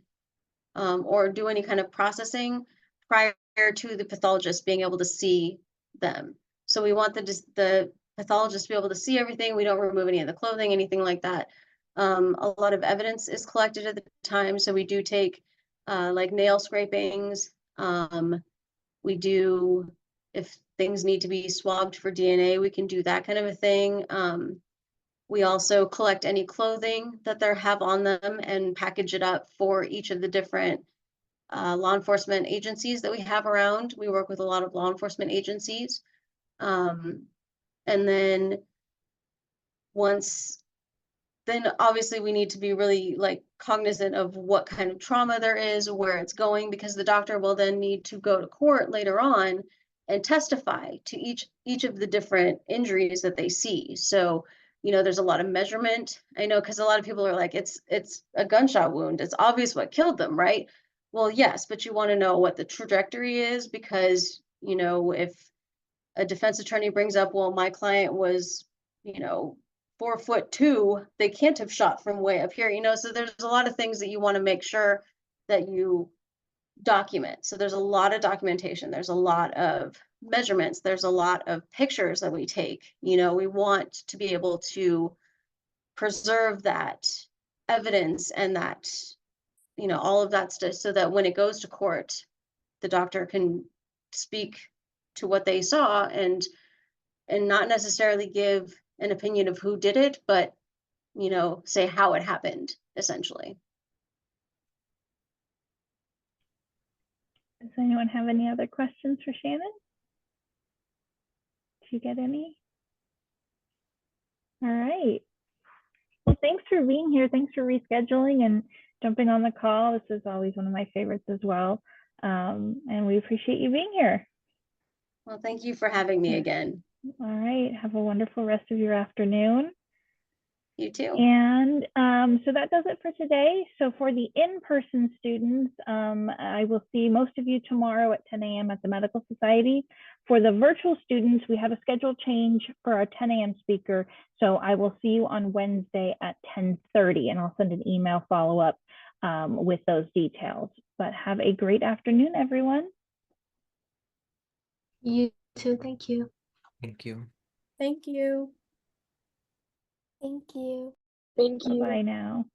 or do any kind of processing prior to the pathologist being able to see them. So we want the pathologist to be able to see everything. We don't remove any of the clothing, anything like that. A lot of evidence is collected at the time. So we do take like nail scrapings. We do, if things need to be swabbed for DNA, we can do that kind of a thing. We also collect any clothing that they have on them and package it up for each of the different law enforcement agencies that we have around. We work with a lot of law enforcement agencies. And then then obviously we need to be really like cognizant of what kind of trauma there is, where it's going, because the doctor will then need to go to court later on and testify to each of the different injuries that they see. So, there's a lot of measurement. I know, because a lot of people are like, it's a gunshot wound. It's obvious what killed them, right? Well, yes, but you want to know what the trajectory is, because, if a defense attorney brings up, well, my client was, 4'2", they can't have shot from way up here, so there's a lot of things that you want to make sure that you document. So there's a lot of documentation. There's a lot of measurements. There's a lot of pictures that we take. We want to be able to preserve that evidence and that, all of that stuff, so that when it goes to court, the doctor can speak to what they saw and not necessarily give an opinion of who did it, but, say how it happened, essentially. Does anyone have any other questions for Shannon? Did you get any? All right. Well, thanks for being here. Thanks for rescheduling and jumping on the call. This is always one of my favorites as well. And we appreciate you being here. Well, thank you for having me again. All right. Have a wonderful rest of your afternoon. You too. And so that does it for today. So for the in-person students, I will see most of you tomorrow at 10 a.m. at the Medical Society. For the virtual students, we have a schedule change for our 10 a.m. speaker. So I will see you on Wednesday at 10:30, and I'll send an email follow-up with those details. But have a great afternoon, everyone. You too. Thank you. Thank you. Thank you. Thank you. Thank you. Bye-bye now.